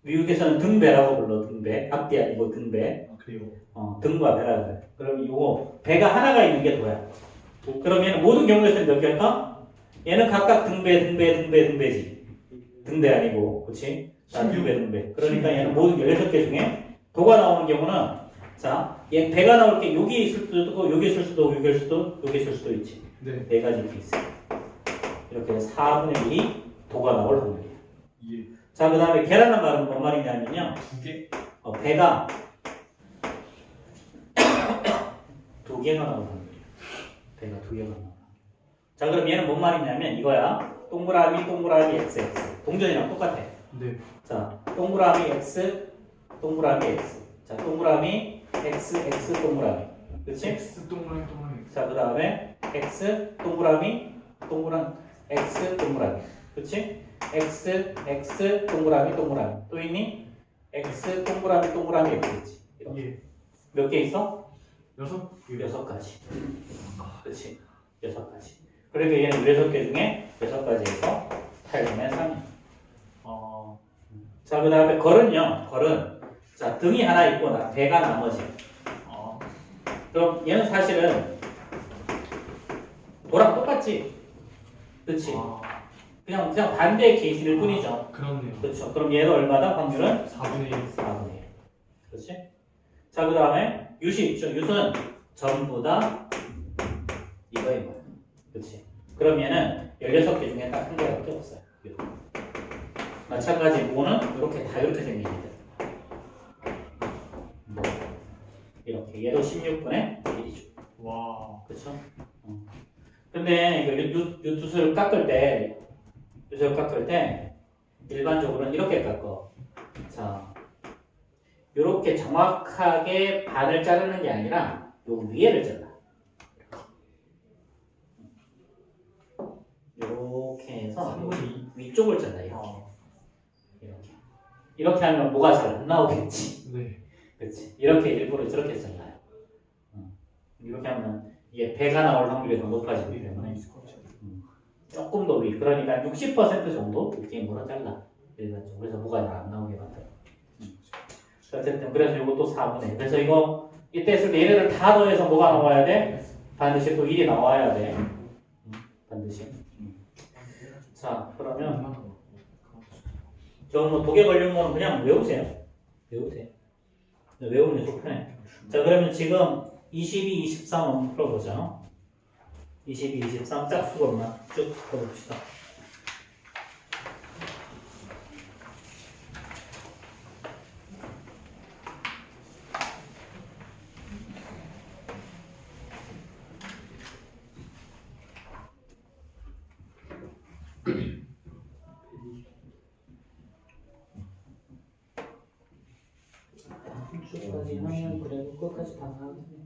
미국에서는 등배라고 불러. 등배. 앞뒤 아니고 등배. 아, 그래요. 등과 배라고 해. 그럼 이거 배가 하나가 있는 게 도야. 그럼 얘는 모든 경우에서는 몇 개일까? 얘는 각각 등배지. 등배 아니고, 그렇지? 등배. 그러니까 얘는 모든 16개 중에 도가 나오는 경우는 자, 얘 배가 나올 게 여기 있을 수도 있고 여기 있을 수도 있고 여기 있을 수도 여기 있을 수도 있지. 네. 네 가지 이렇게 있어요. 이렇게 해서 4분의 1이 도가 나올 확률이에요. 예. 자, 그 다음에 개라는 말은 뭔 말이냐면요. 두 개. 배가 두 개가 나올 확률이에요. 배가 두 개가 나올. 자, 그럼 얘는 뭔 말이냐면 이거야. 동그라미 XX. 동전이랑 똑같아. 네. 자, 동그라미 X, 동그라미 X. 자, 동그라미 X 동그라미. 그렇지? X 동그라미 동그라미. 자, 그 다음에 X 동그라미 X 동그라미. 그렇지? X 동그라미 동그라미. 또 있니? X 동그라미 X지. 이렇게. 예. 몇 개 있어? 6개. 6가지. 그렇지? 6가지. 그러니까 얘는 6개 중에 6가지에서 8분의 3이야. 자, 그 다음에 걸은요. 걸은 자, 등이 하나 있고 배가 나머지. 그럼 얘는 사실은 도랑 똑같지? 그렇지? 그냥 반대의 케이스일 뿐이죠. 그렇네요. 그렇죠. 그럼 얘도 얼마다? 확률은 4분의 1. 4분의 1. 그렇지? 자, 그 다음에 유시 있죠. 유수는 전부 다 이거인 거야. 그렇지? 그럼 얘는 16개 중에 딱 한 개밖에 없어요. 이렇게. 마찬가지 모는 이렇게 다 이렇게 생기거든. 뭐 이렇게 얘도 16분의 1이죠. 와. 그렇죠? 근데 이거 유수를 깎을 때 일반적으로는 이렇게 깎어. 자, 이렇게 정확하게 반을 자르는 게 아니라 요 위에를 잘라. 이렇게 해서 3분의 2. 위쪽을 잘라. 이렇게 하면 뭐가 잘 안 나오겠지. 네. 그렇지. 이렇게 일부러 저렇게 잘라요. 이렇게 하면 이게 배가 나올 확률이 더 높아지기 때문에 조금 더 위. 그러니까 60% 정도 이렇게 물어 잘라. 일반적으로. 그래서 뭐가 잘 안 나오게 만들어. 어쨌든 그래서 이것도 4분의 1. 그래서 이거 이때 했을 때 얘네들 다 더해서 뭐가 나와야 돼? 반드시 또 1이 나와야 돼. 반드시. 자, 그러면 저는 뭐 독에 걸린 거는 그냥 외우세요. 외우는 게 좋편해. 자, 그러면 지금 22, 23 한번 풀어보자. 22, 23 짝수로만 쭉 풀어봅시다. 쭉까지 하면 그래도 끝까지 다 하겠네.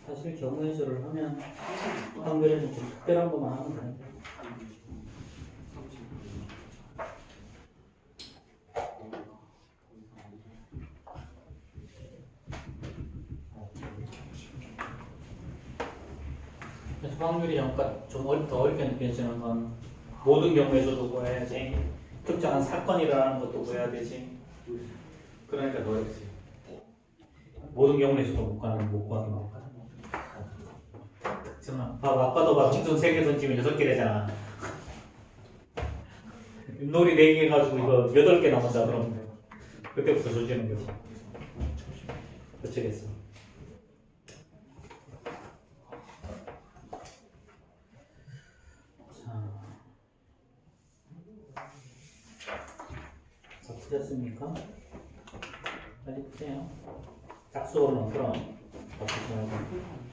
사실 경우의 수를 하면 한글에는 좀 특별한 것만 하면 되는데. 그래서 확률이 약간 좀 더 어렵게 느껴지는 건 모든 경우에서도 구해야지, 특정한 사건이 일어나는 것도 구해야 되지. 그러니까 더 어렵지. 모든 경우에서도 못 구하긴 못 가. 정말 봐봐, 아빠도 막 킹손 3개 던지면 6개 되잖아. 윷놀이 4개 해가지고 이거 8개 남았다 그러면 그때부터 조지는 거지. 어쩌겠어. 자, 풀렸습니까? 빨리 푸세요. 짝수로는 풀어. 바꾸지 말고.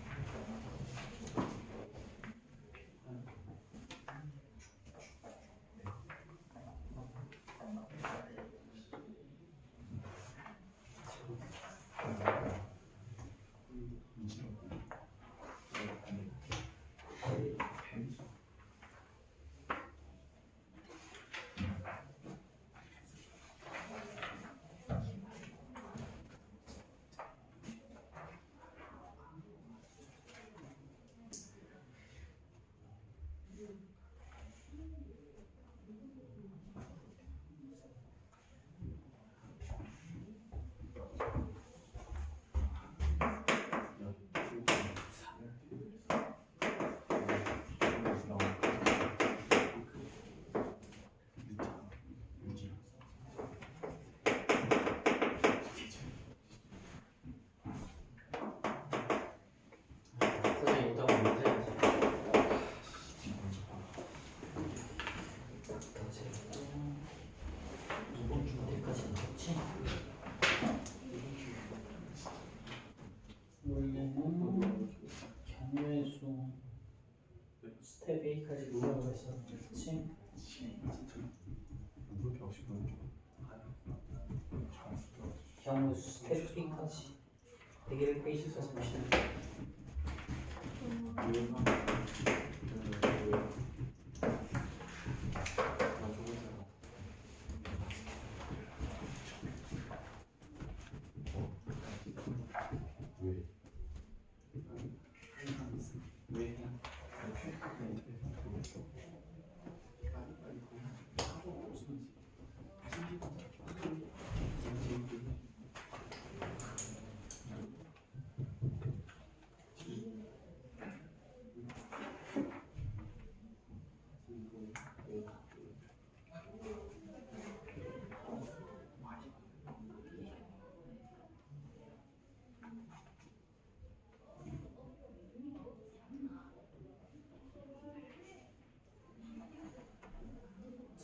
경우 스태틱까지 대기를 페이지에서 잠시만.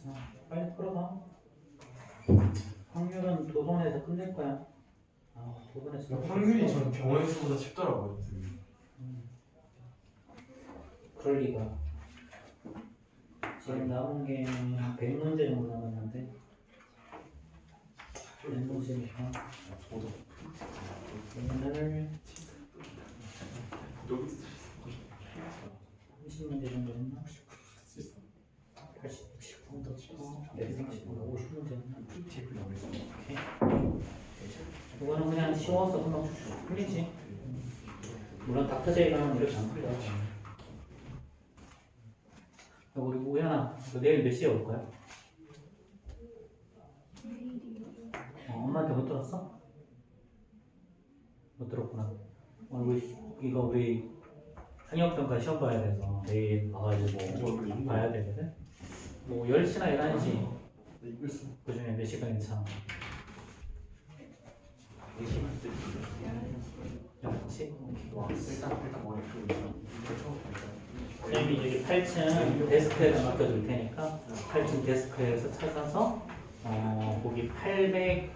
자, 빨리 풀어봐. 확률은 두 번에서 끝낼 거야. 두 번에서. 확률이 저는 경우에서보다 쉽더라고요. 그럴 리가. 지금 남은 게 100문제 정도 남았는데 100문제니까 오늘 30문제 정도 했나? 80, 90, 130, 50문제 했나? 오케이. 이거는 그냥 쉬워서 금방 풀리지. 물론 닥터제이가 이렇게 안 풀려. 우리 우연아, 너 내일 몇 시에 올 거야? 엄마한테 못 들었어? 못 들었구나. 이거 우리 학력평가 시험 봐야 돼서 내일 와가지고 봐야 되거든? 뭐 10시나 11시 그 중에 몇 시간 괜찮아? 11시? 일단 머리 선생님이 여기 8층 데스크에다 맡겨둘 테니까 8층 데스크에서 찾아서 거기 800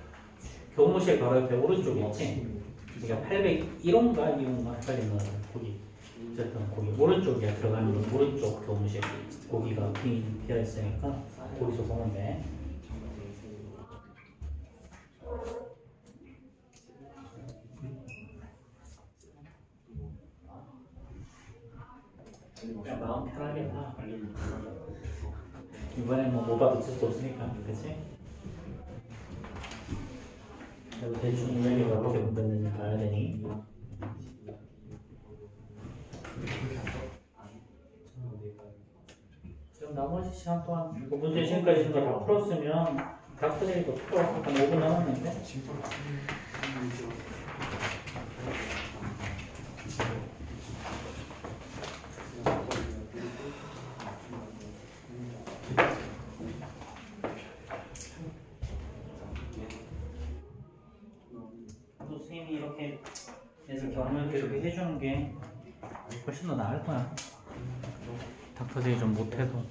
교무실 바로 옆에 오른쪽에 있지? 그러니까 801호인가 2호인가 헷갈린 거 거기 어쨌든 거기 오른쪽에 들어가면 오른쪽 교무실 거기가 비어있으니까 거기서 보면 돼. 그냥 마음 편하게 봐. 이번엔 뭐 봐도 쓸 수 없으니까, 그치? 그리고 대충 이야기가 어떻게 문제는지 봐야 되니. 지금 나머지 시간 동안 그 문제 지금까지 있는 거 다 풀었으면 닥터제이도 풀어. 한 5분 남았는데. 또 선생님이 이렇게 애들 경험을 이렇게 해주는 게 훨씬 더 나을 거야. 닥터제이 좀 못해도.